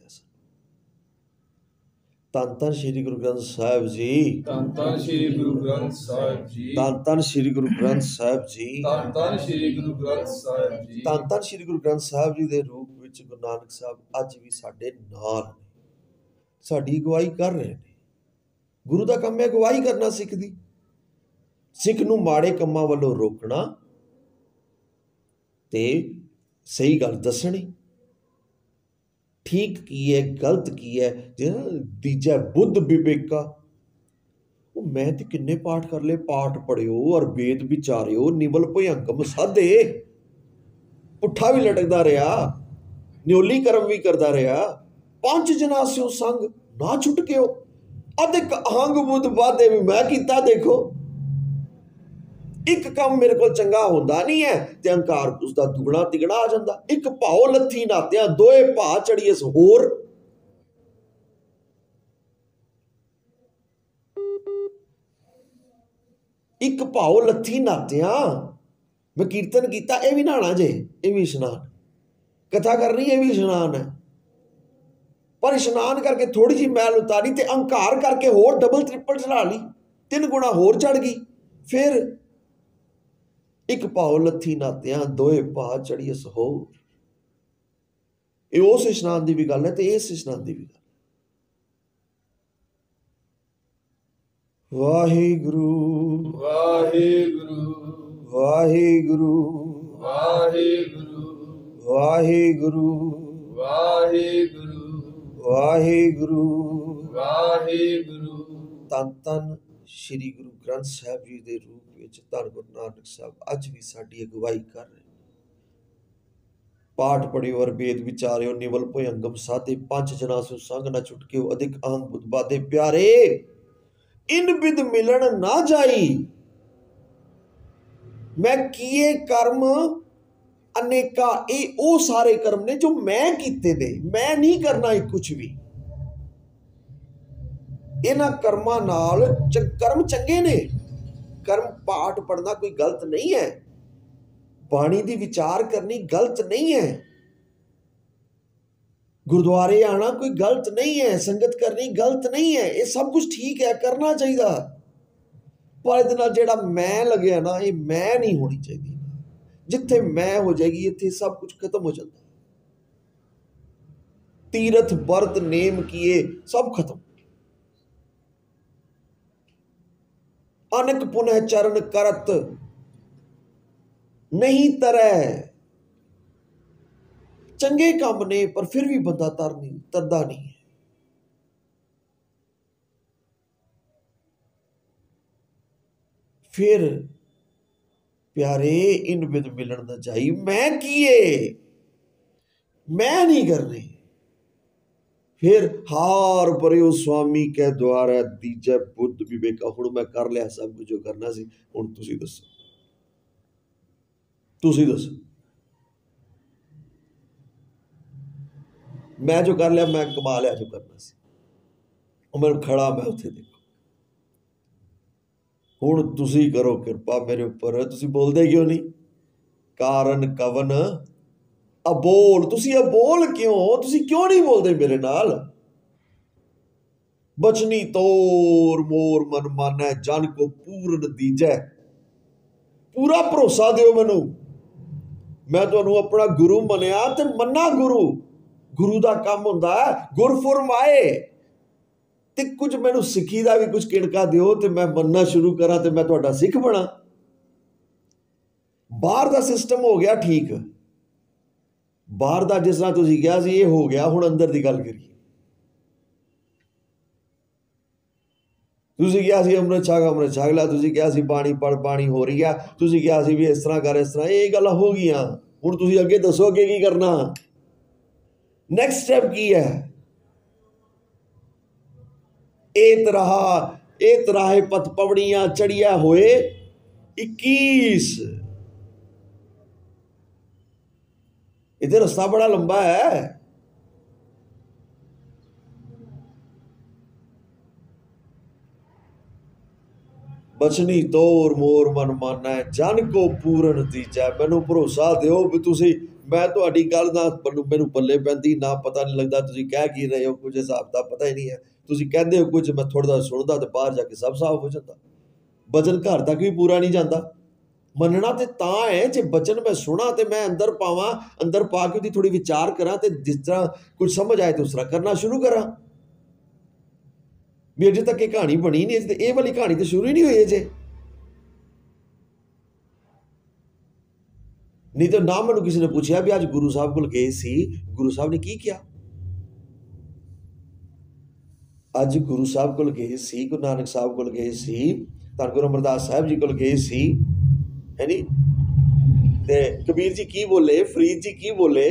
धन धन श्री गुरु ग्रंथ साहिब जी, धन धन श्री गुरु ग्रंथ साहिब जी, धन धन श्री गुरु ग्रंथ साहिब जी, धन धन श्री गुरु ग्रंथ साहिब जी, धन धन श्री गुरु ग्रंथ साहिब जी के रूप में गुरु नानक साहब अज भी साडे नाल ने, साडी अगवाई कर रहे हैं। गुरु का काम है अगवाई करना सिख दी, सिख नूं माड़े कम्मां वल्लों रोकना ते सही गल दसनी, ठीक की है गलत की है। तीजा बुद्ध विवेका, मैं तो किन्ने पाठ कर ले, पाठ पढ़ियो और वेद विचारियो, निबल भयंकम साधे, पुट्ठा भी लटकदा रहा, ਨਿਓਲੀ ਕਰਮ ਵੀ ਕਰਦਾ ਰਿਹਾ। ਪੰਜ ਜਨਾ ਸਿਓ ਸੰਗ ਨਾ ਛੁੱਟ ਗਿਓ, ਅਧਿਕ ਅਹੰਗ ਬੁੱਧ ਬਾਧੇ ਵੀ ਮੈਂ ਕੀਤਾ। ਦੇਖੋ ਇੱਕ ਕੰਮ ਮੇਰੇ ਕੋਲ ਚੰਗਾ ਹੁੰਦਾ ਨਹੀਂ ਹੈ ਤੇ ਅਹੰਕਾਰ ਉਸਦਾ ਦੁਗਣਾ ਤਿਗਣਾ ਆ ਜਾਂਦਾ। ਇੱਕ ਭਾਉ ਲੱਥੀ ਨਾਤਿਆਂ ਦੋਏ ਭਾ ਚੜੀਐਸ ਹੋਰ। ਇੱਕ ਭਾਉ ਲੱਥੀ ਨਾਤਿਆਂ, ਮੈਂ ਕੀਰਤਨ ਕੀਤਾ, ਇਹ ਵੀ ਨਹਾਣਾ ਜੇ, ਇਹ ਵੀ ਇਸ਼ਨਾਨ। ਕਥਾ ਕਰਨੀ, ਇਹ ਵੀ ਇਸ਼ਨਾਨ ਹੈ। ਪਰ ਇਸ਼ਨਾਨ ਕਰਕੇ ਥੋੜੀ ਜਿਹੀ ਮੈਲ ਉਤਾਰੀ ਤੇ ਅਹੰਕਾਰ ਕਰਕੇ ਹੋਰ ਡਬਲ ਟ੍ਰਿਪਲ ਚੜਾ ਲਈ, 3 ਗੁਣਾ ਹੋਰ ਚੜ ਗਈ। ਫਿਰ ਇੱਕ ਭਾਉ ਲੱਥੀ ਨਾਤਿਆਂ ਦੋਏ ਭਾ ਚੜੀਐਸ ਹੋਰ। ਇਹ ਉਸ ਇਸ਼ਨਾਨ ਦੀ ਵੀ ਗੱਲ ਹੈ ਤੇ ਇਸ ਇਸ਼ਨਾਨ ਦੀ ਵੀ ਗੱਲ। ਵਾਹਿਗੁਰੂ ਵਾਹਿਗੁਰੂ ਵਾਹਿਗੁਰੂ ਵਾਹਿਗੁਰੂ ਵਾਹਿਗੁਰੂ ਵਾਹਿਗੁਰੂ ਵਾਹਿਗੁਰੂ ਵਾਹਿਗੁਰੂ। ਧੰਨ ਧੰਨ ਸ੍ਰੀ ਗੁਰੂ ਗ੍ਰੰਥ ਸਾਹਿਬ ਜੀ ਦੇ ਰੂਪ ਵਿੱਚ ਧੰਨ ਗੁਰੂ ਨਾਨਕ ਸਾਹਿਬ ਅੱਜ ਵੀ ਸਾਡੀ ਅਗਵਾਈ ਕਰ ਰਹੇ। ਪਾਠ ਪੜਿਓ ਔਰ ਵੇਦ ਵਿਚਾਰਿਓ, ਨਿਵਲ ਭੁਯੰਗਮ ਸਾਧੇ, ਪੰਜ ਜਨਾ ਸਿਓ ਸੰਗ ਨਾ ਛੁਟਕਿਓ, ਅਧਿਕ ਅਹੰਗ ਬੁੱਧ ਬਾਧੇ। ਪਿਆਰੇ ਇਨ ਬਿਦ ਮਿਲਣ ਨਾ ਜਾਈ, ਮੈਂ ਕੀਏ ਕਰਮ ਅਨੇਕਾ। ਇਹ ਉਹ ਸਾਰੇ ਕਰਮ ਨੇ ਜੋ ਮੈਂ ਕੀਤੇ ਨੇ, ਮੈਂ ਨਹੀਂ ਕਰਨਾ ਇਹ ਕੁਝ ਵੀ। ਇਹਨਾਂ ਕਰਮਾਂ ਨਾਲ ਕਰਮ ਚੰਗੇ ਨੇ। ਕਰਮ ਪਾਠ ਪੜਨਾ ਕੋਈ ਗਲਤ ਨਹੀਂ ਹੈ, ਬਾਣੀ ਦੀ ਵਿਚਾਰ ਕਰਨੀ ਗਲਤ ਨਹੀਂ ਹੈ, ਗੁਰਦੁਆਰੇ ਆਣਾ ਕੋਈ ਗਲਤ ਨਹੀਂ ਹੈ, ਸੰਗਤ ਕਰਨੀ ਗਲਤ ਨਹੀਂ ਹੈ। ਇਹ ਸਭ ਕੁਝ ਠੀਕ ਹੈ, ਕਰਨਾ ਚਾਹੀਦਾ। ਪਰ ਇਹਦੇ ਨਾਲ ਜਿਹੜਾ ਮੈਂ ਲੱਗਿਆ ਨਾ, ਇਹ ਮੈਂ ਨਹੀਂ ਹੋਣੀ ਚਾਹੀਦੀ। ਜਿੱਥੇ ਮੈਂ ਹੋ ਜਾਏਗੀ ਇੱਥੇ ਸਭ ਕੁਝ ਖਤਮ ਹੋ ਜਾਂਦਾ। ਤੀਰਥ ਵਰਤ ਨੇਮ ਕੀਏ ਸਭ ਖਤਮ। ਅਨਕ ਪੁਨਹ ਚਰਨ ਕਰਤ ਨਹੀਂ ਤਰੈ। ਚੰਗੇ ਕੰਮ ਨੇ ਪਰ ਫਿਰ ਵੀ ਬੰਦਾ ਤਰਦਾ ਨਹੀਂ ਹੈ। ਫਿਰ ਪਿਆਰੇ ਇਨ ਬਿਦ ਮਿਲਣ ਨਾ ਜਾਈ, ਮੈਂ ਕੀਏ, ਮੈਂ ਨਹੀਂ ਕਰਨੀ। ਫਿਰ ਹਾਰ ਭਰਿਓ ਸੁਆਮੀ ਕੈ ਦੁਆਰੈ, ਦੀਜੈ ਬੁੱਧ ਵਿਵੇਕਾ। ਹੁਣ ਮੈਂ ਕਰ ਲਿਆ ਸਭ ਕੁਝ ਜੋ ਕਰਨਾ ਸੀ, ਹੁਣ ਤੁਸੀਂ ਦੱਸੋ, ਤੁਸੀਂ ਦੱਸੋ। ਮੈਂ ਜੋ ਕਰ ਲਿਆ, ਮੈਂ ਕਮਾ ਲਿਆ ਜੋ ਕਰਨਾ ਸੀ। ਉਹ ਮੈਨੂੰ ਖੜਾ, ਮੈਂ ਉੱਥੇ ਦੇਖੋ। ਹੁਣ ਤੁਸੀਂ ਕਰੋ ਕਿਰਪਾ ਮੇਰੇ ਉੱਪਰ। ਤੁਸੀਂ ਬੋਲਦੇ ਕਿਉਂ ਨਹੀਂ? ਕਾਰਨ ਕਵਨ ਅਬੋਲ। ਤੁਸੀਂ ਅਬੋਲ ਕਿਉਂ? ਤੁਸੀਂ ਕਿਉਂ ਨਹੀਂ ਬੋਲਦੇ ਮੇਰੇ ਨਾਲ? ਬਚਨੀ ਤੋਰ ਮੋਰ ਮਨ ਮਾਨੈ, ਜਨ ਕੋ ਪੂਰਨ ਦੀਜੈ। ਪੂਰਾ ਭਰੋਸਾ ਦਿਓ ਮੈਨੂੰ। ਮੈਂ ਤੁਹਾਨੂੰ ਆਪਣਾ ਗੁਰੂ ਮੰਨਿਆ ਤੇ ਮੰਨਾ ਗੁਰੂ। ਗੁਰੂ ਦਾ ਕੰਮ ਹੁੰਦਾ ਹੈ ਗੁਰਫੁਰਮਾਏ। ਤੇ ਕੁਝ ਮੈਨੂੰ ਸਿੱਖੀ ਦਾ ਵੀ ਕੁਝ ਕਿਣਕਾ ਦਿਓ ਤੇ ਮੈਂ ਮੰਨਣਾ ਸ਼ੁਰੂ ਕਰਾਂ ਤੇ ਮੈਂ ਤੁਹਾਡਾ ਸਿੱਖ ਬਣਾ। ਬਾਹਰ ਦਾ ਸਿਸਟਮ ਹੋ ਗਿਆ ਠੀਕ, ਬਾਹਰ ਦਾ ਜਿਸ ਤਰ੍ਹਾਂ ਤੁਸੀਂ ਕਿਹਾ ਸੀ ਇਹ ਹੋ ਗਿਆ। ਹੁਣ ਅੰਦਰ ਦੀ ਗੱਲ ਕਰੀਏ। ਤੁਸੀਂ ਕਿਹਾ ਸੀ ਅੰਮ੍ਰਿਤ ਛਕ ਲੈ, ਤੁਸੀਂ ਕਿਹਾ ਸੀ ਬਾਣੀ ਪੜ, ਬਾਣੀ ਹੋ ਰਹੀ ਆ, ਤੁਸੀਂ ਕਿਹਾ ਸੀ ਵੀ ਇਸ ਤਰ੍ਹਾਂ ਕਰ, ਇਸ ਤਰ੍ਹਾਂ। ਇਹ ਗੱਲਾਂ ਹੋ ਗਈਆਂ। ਹੁਣ ਤੁਸੀਂ ਅੱਗੇ ਦੱਸੋ ਅੱਗੇ ਕੀ ਕਰਨਾ, ਨੈਕਸਟ ਸਟੈਪ ਕੀ ਹੈ? ਇਹ ਤਰਾਹੇ ਪਤ ਪਵੜੀਆਂ ਚੜੀਆ ਹੋਏ 21। ਇਹਦੇ ਰਸਤਾ ਬੜਾ ਲੰਬਾ ਹੈ। ਬਚਨੀ ਤੋਰ ਮੋਰ ਮਨ ਮਾਨੈ, ਜਨ ਕੋ ਪੂਰਨ ਦੀਜੈ। ਮੈਨੂੰ ਭਰੋਸਾ ਦਿਓ ਵੀ ਤੁਸੀਂ, ਮੈਂ ਤੁਹਾਡੀ ਗੱਲ ਦਾ ਮੈਨੂੰ ਪੱਲੇ ਪੈਂਦੀ ਨਾ, ਪਤਾ ਨਹੀਂ ਲੱਗਦਾ ਤੁਸੀਂ ਕਹਿ ਕੀ ਰਹੇ ਹੋ। ਕੁਝ ਹਿਸਾਬ ਦਾ ਪਤਾ ਹੀ ਨਹੀਂ ਹੈ। ਤੁਸੀਂ ਕਹਿੰਦੇ ਹੋ ਕੁਝ, ਮੈਂ ਥੋੜ੍ਹਾ ਜਿਹਾ ਸੁਣਦਾ ਤੇ ਬਾਹਰ ਜਾ ਕੇ ਸਭ ਸਾਫ਼ ਹੋ ਜਾਂਦਾ। ਬਚਨ ਘਰ ਤੱਕ ਵੀ ਪੂਰਾ ਨਹੀਂ ਜਾਂਦਾ। ਮੰਨਣਾ ਤੇ ਤਾਂ ਹੈ ਜੇ ਬਚਨ ਮੈਂ ਸੁਣਾ ਤੇ ਮੈਂ ਅੰਦਰ ਪਾਵਾਂ, ਅੰਦਰ ਪਾ ਕੇ ਉਹਦੀ ਥੋੜ੍ਹੀ ਵਿਚਾਰ ਕਰਾਂ ਤੇ ਜਿਸ ਤਰ੍ਹਾਂ ਕੁਝ ਸਮਝ ਆਏ ਤੇ ਉਸ ਤਰ੍ਹਾਂ ਕਰਨਾ ਸ਼ੁਰੂ ਕਰਾਂ। ਵੀ ਅਜੇ ਤੱਕ ਇਹ ਕਹਾਣੀ ਬਣੀ ਨਹੀਂ ਤੇ ਇਹ ਵਾਲੀ ਕਹਾਣੀ ਤਾਂ ਸ਼ੁਰੂ ਹੀ ਨਹੀਂ ਹੋਈ ਅਜੇ। ਨਹੀਂ ਤਾਂ ਨਾ ਮੈਨੂੰ ਕਿਸੇ ਨੇ ਪੁੱਛਿਆ ਵੀ ਅੱਜ ਗੁਰੂ ਸਾਹਿਬ ਕੋਲ ਗਏ ਸੀ, ਗੁਰੂ ਸਾਹਿਬ ਨੇ ਕੀ ਕਿਹਾ? ਅੱਜ ਗੁਰੂ ਸਾਹਿਬ ਕੋਲ ਗਏ ਸੀ, ਗੁਰੂ ਨਾਨਕ ਸਾਹਿਬ ਕੋਲ ਗਏ ਸੀ, ਧੰਨ ਗੁਰੂ ਅਮਰਦਾਸ ਸਾਹਿਬ ਜੀ ਕੋਲ ਗਏ ਸੀ, ਹੈ ਨੀ? ਤੇ ਕਬੀਰ ਜੀ ਕੀ ਬੋਲੇ, ਫਰੀਦ ਜੀ ਕੀ ਬੋਲੇ?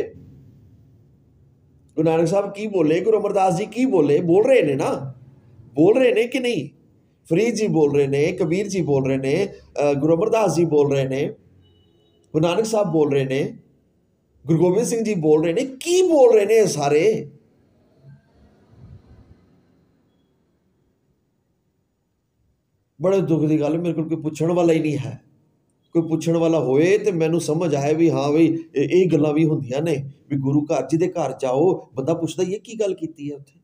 गुरु नानक साहब की बोले, गुरु अमरदास जी की बोले, बोल रहे ने ना, बोल रहे ने कि नहीं? फरीद जी बोल रहे ने, कबीर जी बोल रहे ने, गुरु अमरदास जी बोल रहे ने, गुरु नानक साहब बोल रहे ने, गुरु गोबिंद सिंह जी बोल रहे ने, की बोल रहे ने सारे? बड़े दुख की गल, मेरे को कोई पूछण वाला ही नहीं है। कोई पूछण वाला होए तो मैनू समझ आए भी हाँ बई ये गल्लां भी हुंदियां ने भी गुरु घर जी दे घर जाओ, बंदा पुछदा ही है की गल कीती है उत्थे,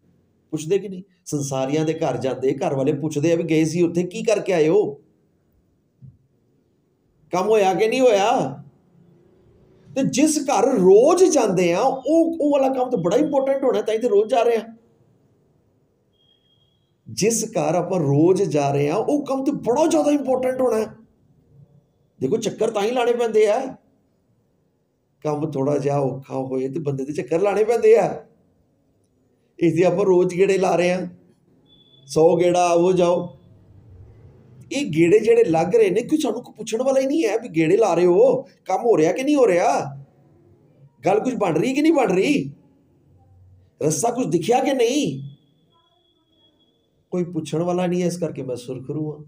पुछदे कि नहीं? संसारियां दे घर जांदे, घर वाले पुछदे आ भी गए सी उत्थे की करके आए हो, काम होया कि नहीं होया? ते जिस घर रोज जांदे आ ਉਹ वाला काम तो बड़ा इंपोर्टेंट होना, ताई ते रोज जा रहे हैं। जिस घर आप रोज जा रहे हैं वो काम तो बड़ा ज्यादा इंपोर्टेंट होना है। देखो चक्कर तां ही लाने पैंदे आ, काम थोड़ा जिहा औखा होए तो बंदे दे चक्कर लाने पैंदे आ। इस आप रोज गेड़े ला रहे हैं, 100 गेड़ा आओ जाओ, ये गेड़े जेड़े लग रहे ने कोई सानू पुछण वाला ही नहीं है भी गेड़े ला रहे हो, काम हो रहा कि नहीं हो रहा, गल कुछ बन रही कि नहीं बन रही, रस्ता कुछ दिखिया कि नहीं, कोई पुछण वाला नहीं है। इस करके मैं सुरखरू हाँ,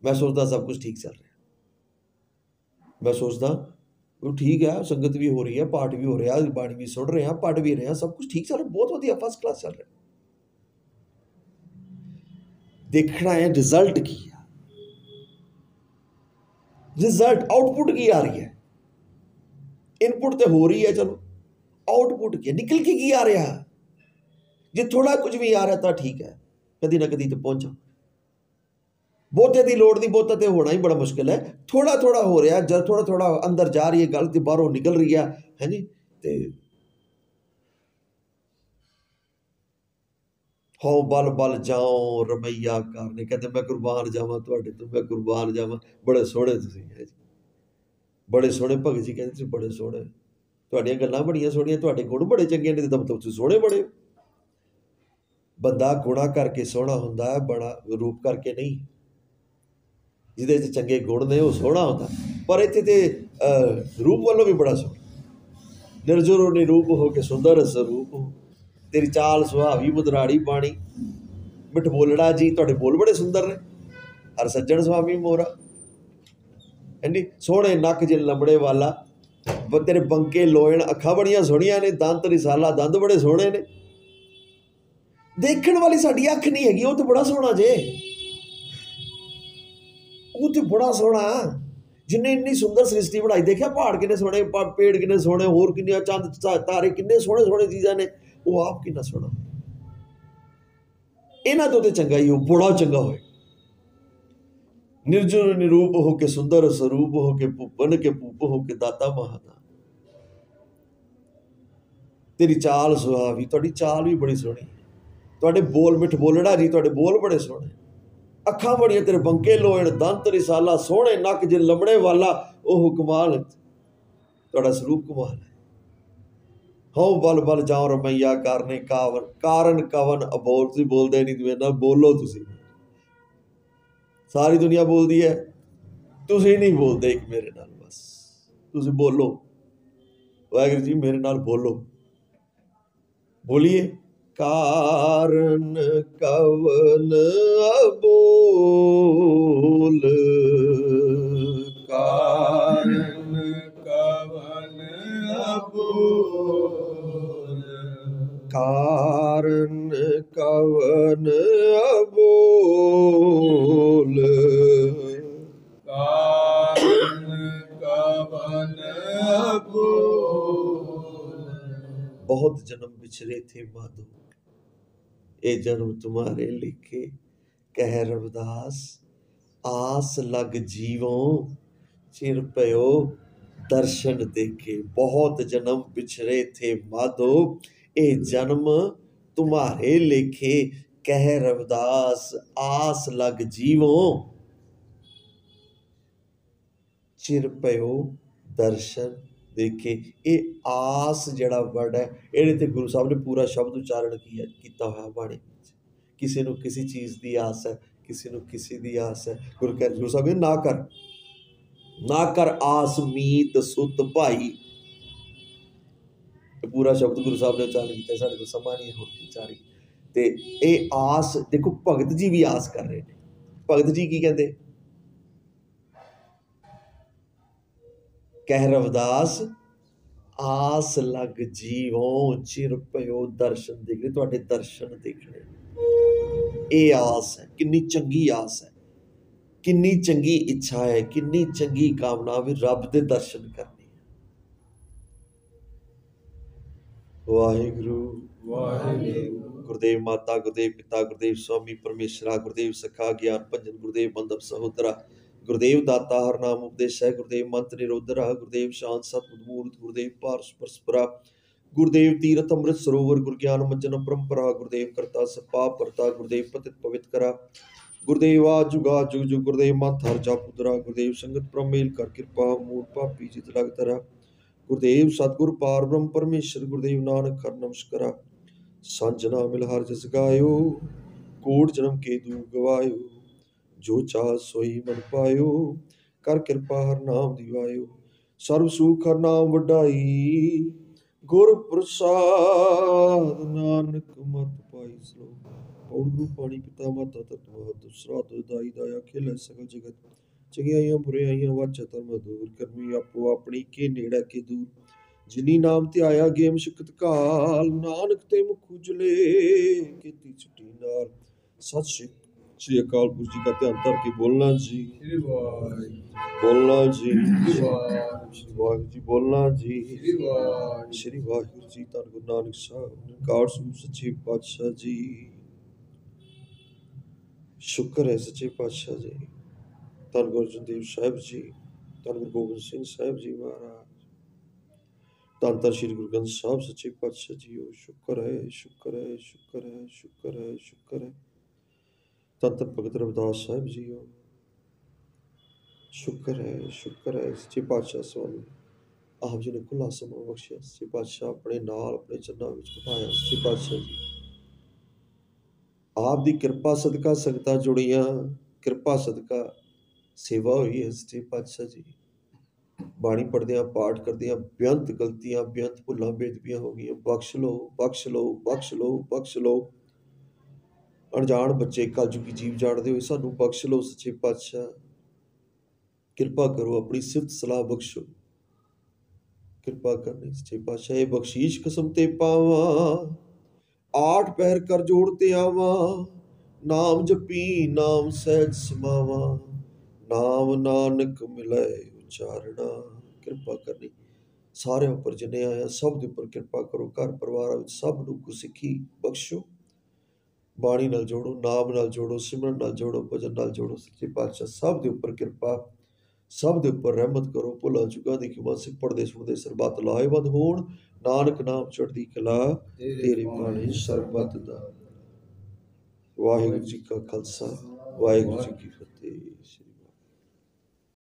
मैं सोचता सब कुछ ठीक चल रहा है, मैं सोचता वो ठीक है, संगत भी हो रही है, पाठ भी हो रहा है, बाणी भी सुन रहे हैं, पढ़ भी रहे हैं, सब कुछ ठीक चल रहा है, बहुत वधिया फर्स्ट क्लास चल रहा है। देखना है रिजल्ट की, रिजल्ट आउटपुट की आ रही है, इनपुट तो हो रही है, चलो आउटपुट की निकल के की आ रहा है। जे थोड़ा कुछ भी आ रहा था ठीक है, कदी ना कदी तो पहुंचा, बहुते की लोड़ नहीं, बहुता तो होना ही बड़ा मुश्किल है, थोड़ा थोड़ा हो रहा है, जब थोड़ा थोड़ा अंदर जा रही है गल तो बाहरों निकल रही है जी। ते हो बल बल जाओ रमैया करने, कहते मैं कुर्बान जावा तुहाडे तो, मैं कुर्बान जावा। बड़े सोहणे तुसीं है जी, बड़े सोहणे भगत जी कहते तुसीं बड़े सोहणे, तुहाडीआं गल्लां बड़ियां सोहणियां, तुहाडे गुण बड़े चंगे ने, तो तुसीं सोहणे बड़े हो। बंदा गुणा करके सोहਣਾ ਹੁੰਦਾ है, बड़ा रूप करके नहीं। ਜਿਹਦੇ 'ਚ ਚੰਗੇ ਗੁਣ ਨੇ ਉਹ ਸੋਹਣਾ ਹੁੰਦਾ, ਪਰ ਇੱਥੇ ਤੇ ਰੂਪ ਵੱਲੋਂ ਵੀ ਬੜਾ ਸੋਹਣਾ। ਨਿਰਜੁਰ ਨਿਰੂਪ ਹੋ ਕੇ ਸੁੰਦਰ ਸਰੂਪ ਹੋ, ਤੇਰੀ ਚਾਲ ਸੁਹਾਵੀ ਮੁਦਰਾੜੀ ਬਾਣੀ, ਮਿੱਠ ਬੋਲੜਾ ਜੀ, ਤੁਹਾਡੇ ਬੋਲ ਬੜੇ ਸੁੰਦਰ ਨੇ, ਹਰ ਸੱਜਣ ਸੁਆਮੀ ਮੋਰਾ, ਹਾਂਜੀ ਸੋਹਣੇ ਨੱਕ ਜਿ ਲੰਬੜੇ ਵਾਲਾ, ਤੇਰੇ ਬੰਕੇ ਲੋਇਣ ਅੱਖਾਂ ਬੜੀਆਂ ਸੋਹਣੀਆਂ ਨੇ, ਦੰਤ ਰਿਸਾਲਾ ਦੰਦ ਬੜੇ ਸੋਹਣੇ ਨੇ। ਦੇਖਣ ਵਾਲੀ ਸਾਡੀ ਅੱਖ ਨਹੀਂ ਹੈਗੀ, ਉਹ ਤਾਂ ਬੜਾ ਸੋਹਣਾ ਜੇ, ਉਹ ਤੇ ਬੜਾ ਸੋਹਣਾ, ਜਿੰਨੇ ਇੰਨੀ ਸੁੰਦਰ ਸ੍ਰਿਸ਼ਟੀ ਬਣਾਈ, ਦੇਖਿਆ ਪਹਾੜ ਕਿੰਨੇ ਸੋਹਣੇ, ਪੇੜ ਕਿੰਨੇ ਸੋਹਣੇ, ਹੋਰ ਕਿੰਨੀਆਂ ਚੰਦ ਤਾਰੇ ਕਿੰਨੇ ਸੋਹਣੇ ਸੋਹਣੇ ਚੀਜ਼ਾਂ ਨੇ, ਉਹ ਆਪ ਕਿੰਨਾ ਸੋਹਣਾ। ਇਹਨਾਂ ਤੋਂ ਤੇ ਚੰਗਾ ਹੀ ਉਹ ਬੜਾ ਚੰਗਾ ਹੋਏ। ਨਿਰਜੁਰ ਨਿਰੂਪ ਹੋ ਕੇ ਸੁੰਦਰ ਸਰੂਪ ਹੋ ਕੇ, ਭੁੱਪਨ ਕੇ ਭੂਪ ਹੋ ਕੇ ਦਾਤਾ ਮਹਾਦਾਨ, ਤੇਰੀ ਚਾਲ ਸੁਹਾਵੀ, ਤੁਹਾਡੀ ਚਾਲ ਵੀ ਬੜੀ ਸੋਹਣੀ, ਤੁਹਾਡੇ ਬੋਲ ਮਿੱਠ ਬੋਲੜਾ ਜੀ, ਤੁਹਾਡੇ ਬੋਲ ਬੜੇ ਸੋਹਣੇ, ਅੱਖਾਂ ਬੜੀਆਂ ਤੇਰੇ ਬੰਕੇ ਲੋਇਣ, ਦੰਤ ਰਿਸਾਲਾ ਸੋਹਣੇ ਨੱਕ ਜੇ ਲੰਬੜੇ ਵਾਲਾ, ਉਹ ਕਮਾਲ, ਤੁਹਾਡਾ ਸਰੂਪ ਕਮਾਲ ਹੈ। ਹੋ ਬਲ ਬਲ ਜਾਓ ਰਮਈਆ ਕਰਨੇ ਕਾਵਨ, ਕਾਰਨ ਕਵਨ ਅਬੋਲ, ਤੁਸੀਂ ਬੋਲਦੇ ਨਹੀਂ, ਤੁਸੀਂ ਨਾਲ ਬੋਲੋ, ਤੁਸੀਂ ਸਾਰੀ ਦੁਨੀਆ ਬੋਲਦੀ ਹੈ, ਤੁਸੀਂ ਨਹੀਂ ਬੋਲਦੇ ਇੱਕ ਮੇਰੇ ਨਾਲ, ਬਸ ਤੁਸੀਂ ਬੋਲੋ, ਵਾਹਿਗੁਰੂ ਜੀ ਮੇਰੇ ਨਾਲ ਬੋਲੋ, ਬੋਲੀਏ। ਕਾਰਨ ਕਵਨ ਅਬੋਲ, ਕਾਰਨ ਕਵਨ ਅਬੋਲ, ਕਾਰਨ ਕਵਨ ਅਬੋਲ, ਕਾਰਨ ਕਵਨ ਅਬੋਲ। बहुत जन्म बिछरे थे माधो, ए जन्म तुम्हारे लिखे, कह रविदास आस लग जीवों, चिर पयो दर्शन देखे। बहुत जन्म बिछरे थे माधो, ए जन्म तुम्हारे लेखे, कह रविदास आस लग जीवों, चिर पयो दर्शन देखे। ये आस जड़ा वर्ड है, ये तो गुरु साहब ने पूरा शब्द उच्चारण किया हुआ बाणी। किसी को किसी चीज़ की आस है, किसी को किसी की आस है। गुरु साहब ने ना कर आस मीत सुत भाई, ਇਹ ਪੂਰਾ ਸ਼ਬਦ ਗੁਰੂ ਸਾਹਿਬ ਨੇ ਉਚਾਰਨ ਕੀਤਾ, ਸਾਡੇ ਕੋਲ ਸਮਾਂ ਨਹੀਂ ਹੁਣ ਉਚਾਰੀ। ਤੇ ਇਹ ਆਸ ਦੇਖੋ, ਭਗਤ ਜੀ ਵੀ ਆਸ ਕਰ ਰਹੇ ਨੇ। ਭਗਤ ਜੀ ਕੀ ਕਹਿੰਦੇ? ਕਹਿ ਰਵਿਦਾਸ ਆਸ ਲੱਗ ਜੀਵੋ ਚਿਰ ਪਇਓ ਦਰਸ਼ਨ ਦੇਖਣੇ, ਤੁਹਾਡੇ ਦਰਸ਼ਨ ਦੇਖਣੇ। ਇਹ ਆਸ ਹੈ, ਕਿੰਨੀ ਚੰਗੀ ਆਸ ਹੈ, ਕਿੰਨੀ ਚੰਗੀ ਇੱਛਾ ਹੈ, ਕਿੰਨੀ ਚੰਗੀ ਕਾਮਨਾ ਵੀ ਰੱਬ ਦੇ ਦਰਸ਼ਨ ਕਰਨੇ। ਵਾਹਿਗੁਰੂ ਵਾਹਿਗੁਰੂ। ਗੁਰਦੇਵ ਮਾਤਾ, ਗੁਰਦੇਵ ਪਿਤਾ, ਗੁਰਦੇਵ ਸਵਾਮੀ ਪਰਮੇਸ਼ਰਾ, ਗੁਰਦੇਵ ਸਖਾ ਗਿਆਨ ਭੰਜਨ, ਗੁਰਦੇਵ ਬੰਦਪ ਸਹੋਦਰਾ, ਗੁਰਦੇਵ ਦਾਤਾ ਹਰ ਨਾਮ ਉਪਦੇਸ਼ ਹੈ, ਗੁਰਦੇਵ ਮੰਤ ਨਿਰੋਧਰਾ, ਗੁਰਦੇਵ ਸ਼ਾਂਤ ਸਤਿ ਮੂਰਤ, ਗੁਰਦੇਵ ਪਾਰਸ ਪਰਸਪਰਾ, ਗੁਰਦੇਵ ਤੀਰਥ ਅੰਮ੍ਰਿਤ ਸਰੋਵਰ, ਗੁਰ ਗਿਆਨ ਮੰਜਨ ਪਰੰਪਰਾ, ਗੁਰਦੇਵ ਕਰਤਾ ਸਪਾ ਪਰਤਾ, ਗੁਰਦੇਵ ਪਤਿਤ ਪਵਿੱਤ ਕਰਾ, ਗੁਰਦੇਵ ਆ ਜੁਗਾ ਜੁਗ ਜੁਗ, ਗੁਰਦੇਵ ਮਤ ਹਰ ਜਾਪੁਦਰਾ, ਗੁਰਦੇਵ ਸੰਗਤ ਪ੍ਰਮੇਲ ਕਰ ਕਿਰਪਾ, ਮੂਲ ਪਾਪੀ ਜਿਤ ਲਗ ਤਰਾ, ਗੁਰਦੇਵ ਸਤਿਗੁਰ ਪਾਰ ਬ੍ਰਹਮ ਪਰਮੇਸ਼ਰ, ਗੁਰਦੇਵ ਨਾਨਕ ਹਰ ਨਮਸਕਾਰਾ, ਸਾਂਝਨਾ ਮਿਲ ਹਰ ਜਸ ਗਾਇਓ, ਕੋਟ ਜਨਮ ਕੇ ਦੂਰ ਗਵਾਇਓ, ਜੋ ਚਾਹ ਸੋਈ ਮਨ ਪਾਇਓ, ਕਰ ਕਿਰਪਾ ਹਰ ਨਾਮ ਦਿਵਾਇਓ, ਸਰਬ ਸੁਖ ਹਰ ਨਾਮ ਵਡਾਈ, ਗੁਰ ਪ੍ਰਸਾਦ ਨਾਨਕ ਮਤ ਪਾਈ। ਸਲੋਕ ਪੌੜ ਗੁਰੂ ਪਾਣੀ ਪਿਤਾ ਮਾਤਾ ਤਤ ਮਹਤ ਸਰਾਤ ਦਾਈ ਦਾਇਆ ਖੇਲੇ ਸਗਲ ਜਗਤ, ਚੰਗਿਆਈਆਂ ਬੁਰਿਆਈਆਂ ਵਾਚਾ ਧਰਮ ਦੂਰ, ਕਰਮੀ ਆਪੋ ਆਪਣੀ ਕੇ ਨੇੜਾ ਕੇ ਦੂਰ, ਜਿਨੀ ਨਾਮ ਤੇ ਆਇਆ ਗੇਮ ਸ਼ਿਕਤ ਕਾਲ, ਨਾਨਕ ਤੇ ਮੁਖ ਉਜਲੇ ਕੀਤੀ ਛੁੱਟੀ ਨਾਲ। ਸਤਿ ਸ਼੍ਰੀ ਅਕਾਲ। ਗੁਰੂ ਜੀ ਦਾ ਧਿਆਨ ਧਰ ਕੇ ਬੋਲਣਾ ਜੀ, ਸ੍ਰੀ ਵਾਹਿਗੁਰੂ। ਬੋਲਣਾ ਜੀ, ਸ੍ਰੀ ਵਾਹਿਗੁਰੂ। ਸ਼੍ਰੀ ਵਾਹਿਗੁਰੂ ਜੀ, ਬੋਲਣਾ ਜੀ, ਸ੍ਰੀ ਵਾਹਿਗੁਰੂ। ਸ਼੍ਰੀ ਵਾਹਿਗੁਰੂ ਜੀ। ਧੰਨ ਗੁਰੂ ਨਾਨਕ ਸਾਹਿਬ ਨਿਕਾਰ ਸੂਰ ਸੱਚੇ ਪਾਤਸ਼ਾਹ ਜੀ। ਸ਼ੁਕਰ ਹੈ ਸੱਚੇ ਪਾਤਸ਼ਾਹ ਜੀ। ਧੰਨ ਗੁਰੂ ਅਰਜਨ ਦੇਵ ਸਾਹਿਬ ਜੀ, ਧੰਨ ਗੁਰੂ ਗੋਬਿੰਦ ਸਿੰਘ ਸਾਹਿਬ ਜੀ ਮਹਾਰਾਜ, ਧੰਨ ਧੰਨ ਸ਼੍ਰੀ ਗੁਰੂ ਗ੍ਰੰਥ ਸਾਹਿਬ ਸੱਚੇ ਪਾਤਸ਼ਾਹ ਜੀ। ਸ਼ੁਕਰ ਹੈ, ਸ਼ੁਕਰ ਹੈ, ਸ਼ੁਕਰ ਹੈ, ਸ਼ੁਕਰ ਹੈ, ਸ਼ੁਕਰ ਹੈ। ਧੰਨ ਧੰਨ ਭਗਤ ਰਵਿਦਾਸ ਸਾਹਿਬ ਜੀ। ਸ਼ੁਕਰ ਹੈ, ਸ਼ੁਕਰ ਹੈ ਸੱਚੇ ਪਾਤਸ਼ਾਹ ਸਵਾਮੀ ਆਪ ਜੀ ਨੇ ਖੁੱਲ੍ਹਾ ਸਮਾਂ ਬਖਸ਼ਿਆ। ਸੱਚੇ ਪਾਤਸ਼ਾਹ ਆਪਣੇ ਨਾਲ ਆਪਣੇ ਚਰਨਾਂ ਵਿੱਚ ਬਿਠਾਇਆ। ਸੱਚੇ ਪਾਤਸ਼ਾਹ ਜੀ ਆਪ ਦੀ ਕਿਰਪਾ ਸਦਕਾ ਸੰਗਤਾਂ ਜੁੜੀਆਂ, ਕਿਰਪਾ ਸਦਕਾ ਸੇਵਾ ਹੋਈ ਹੈ। ਸੱਚੇ ਪਾਤਸ਼ਾਹ ਜੀ ਬਾਣੀ ਪੜ੍ਹਦਿਆਂ ਪਾਠ ਕਰਦਿਆਂ ਬੇਅੰਤ ਗਲਤੀਆਂ, ਬੇਅੰਤ ਭੁੱਲਾਂ ਬੇਦਬੀਆਂ ਹੋ ਗਈਆਂ। ਬਖਸ਼ ਲਓ, ਬਖਸ਼ ਲਓ, ਬਖਸ਼ ਲਓ, ਬਖਸ਼ ਲਓ। ਅਣਜਾਣ ਬੱਚੇ ਕਲਯੁਗੀ ਜੀਵ ਜਾਣਦੇ ਹੋਏ ਸਾਨੂੰ ਬਖਸ਼ ਲਓ। ਸੱਚੇ ਪਾਤਸ਼ਾਹ ਕਿਰਪਾ ਕਰੋ, ਆਪਣੀ ਸਿਫਤ ਸਲਾਹ ਬਖਸ਼ੋ, ਕਿਰਪਾ ਕਰਨੀ। ਸੱਚੇ ਪਾਤਸ਼ਾਹ ਇਹ ਬਖਸ਼ੀਸ਼ ਕਸਮ ਤੇ ਪਾਵਾਂ, ਆਠ ਪਹਿਰ ਕਰ ਜੋੜ ਤੇ ਆਵਾਂ, ਨਾਮ ਜਪੀ ਨਾਮ ਸਹਿਜ ਸਮਾਵਾਂ, ਨਾਮ ਨਾਨਕ ਮਿਲੇ ਉਚਾਰਣਾ। ਕਿਰਪਾ ਕਰਨੀ ਸਾਰਿਆਂ ਉੱਪਰ ਜਿੰਨੇ ਆਇਆ ਸਭ ਦੇ ਉੱਪਰ ਕਿਰਪਾ ਕਰੋ। ਘਰ ਪਰਿਵਾਰਾਂ ਵਿੱਚ ਸਭ ਨੂੰ ਗੁਰਸਿੱਖੀ ਬਖਸ਼ੋ, ਬਾਣੀ ਨਾਲ ਜੋੜੋ, ਨਾਮ ਨਾਲ ਜੋੜੋ, ਸਿਮਰਨ ਨਾਲ ਜੋੜੋ, ਭਜਨ ਨਾਲ ਜੋੜੋ। ਸੱਚੇ ਪਾਤਸ਼ਾਹ ਸਭ ਦੇ ਉੱਪਰ ਕਿਰਪਾ, ਸਭ ਦੇ ਉੱਪਰ ਰਹਿਮਤ ਕਰੋ। ਭੁੱਲਾਂ ਚੁੱਕਾਂ ਦੀ ਖਿਮਾ ਸਿੱਖ ਪੜ੍ਹਦੇ ਸੁਣਦੇ ਸਰਬੱਤ ਲਾਹੇਵੰਦ ਹੋਣ। ਨਾਨਕ ਨਾਮ ਚੜ੍ਹਦੀ ਕਲਾ ਤੇਰੇ ਬਾਣੀ ਸਰਬੱਤ ਦਾ। ਵਾਹਿਗੁਰੂ ਜੀ ਕਾ ਖਾਲਸਾ, ਵਾਹਿਗੁਰੂ ਜੀ ਕੀ ਫਤਿਹ।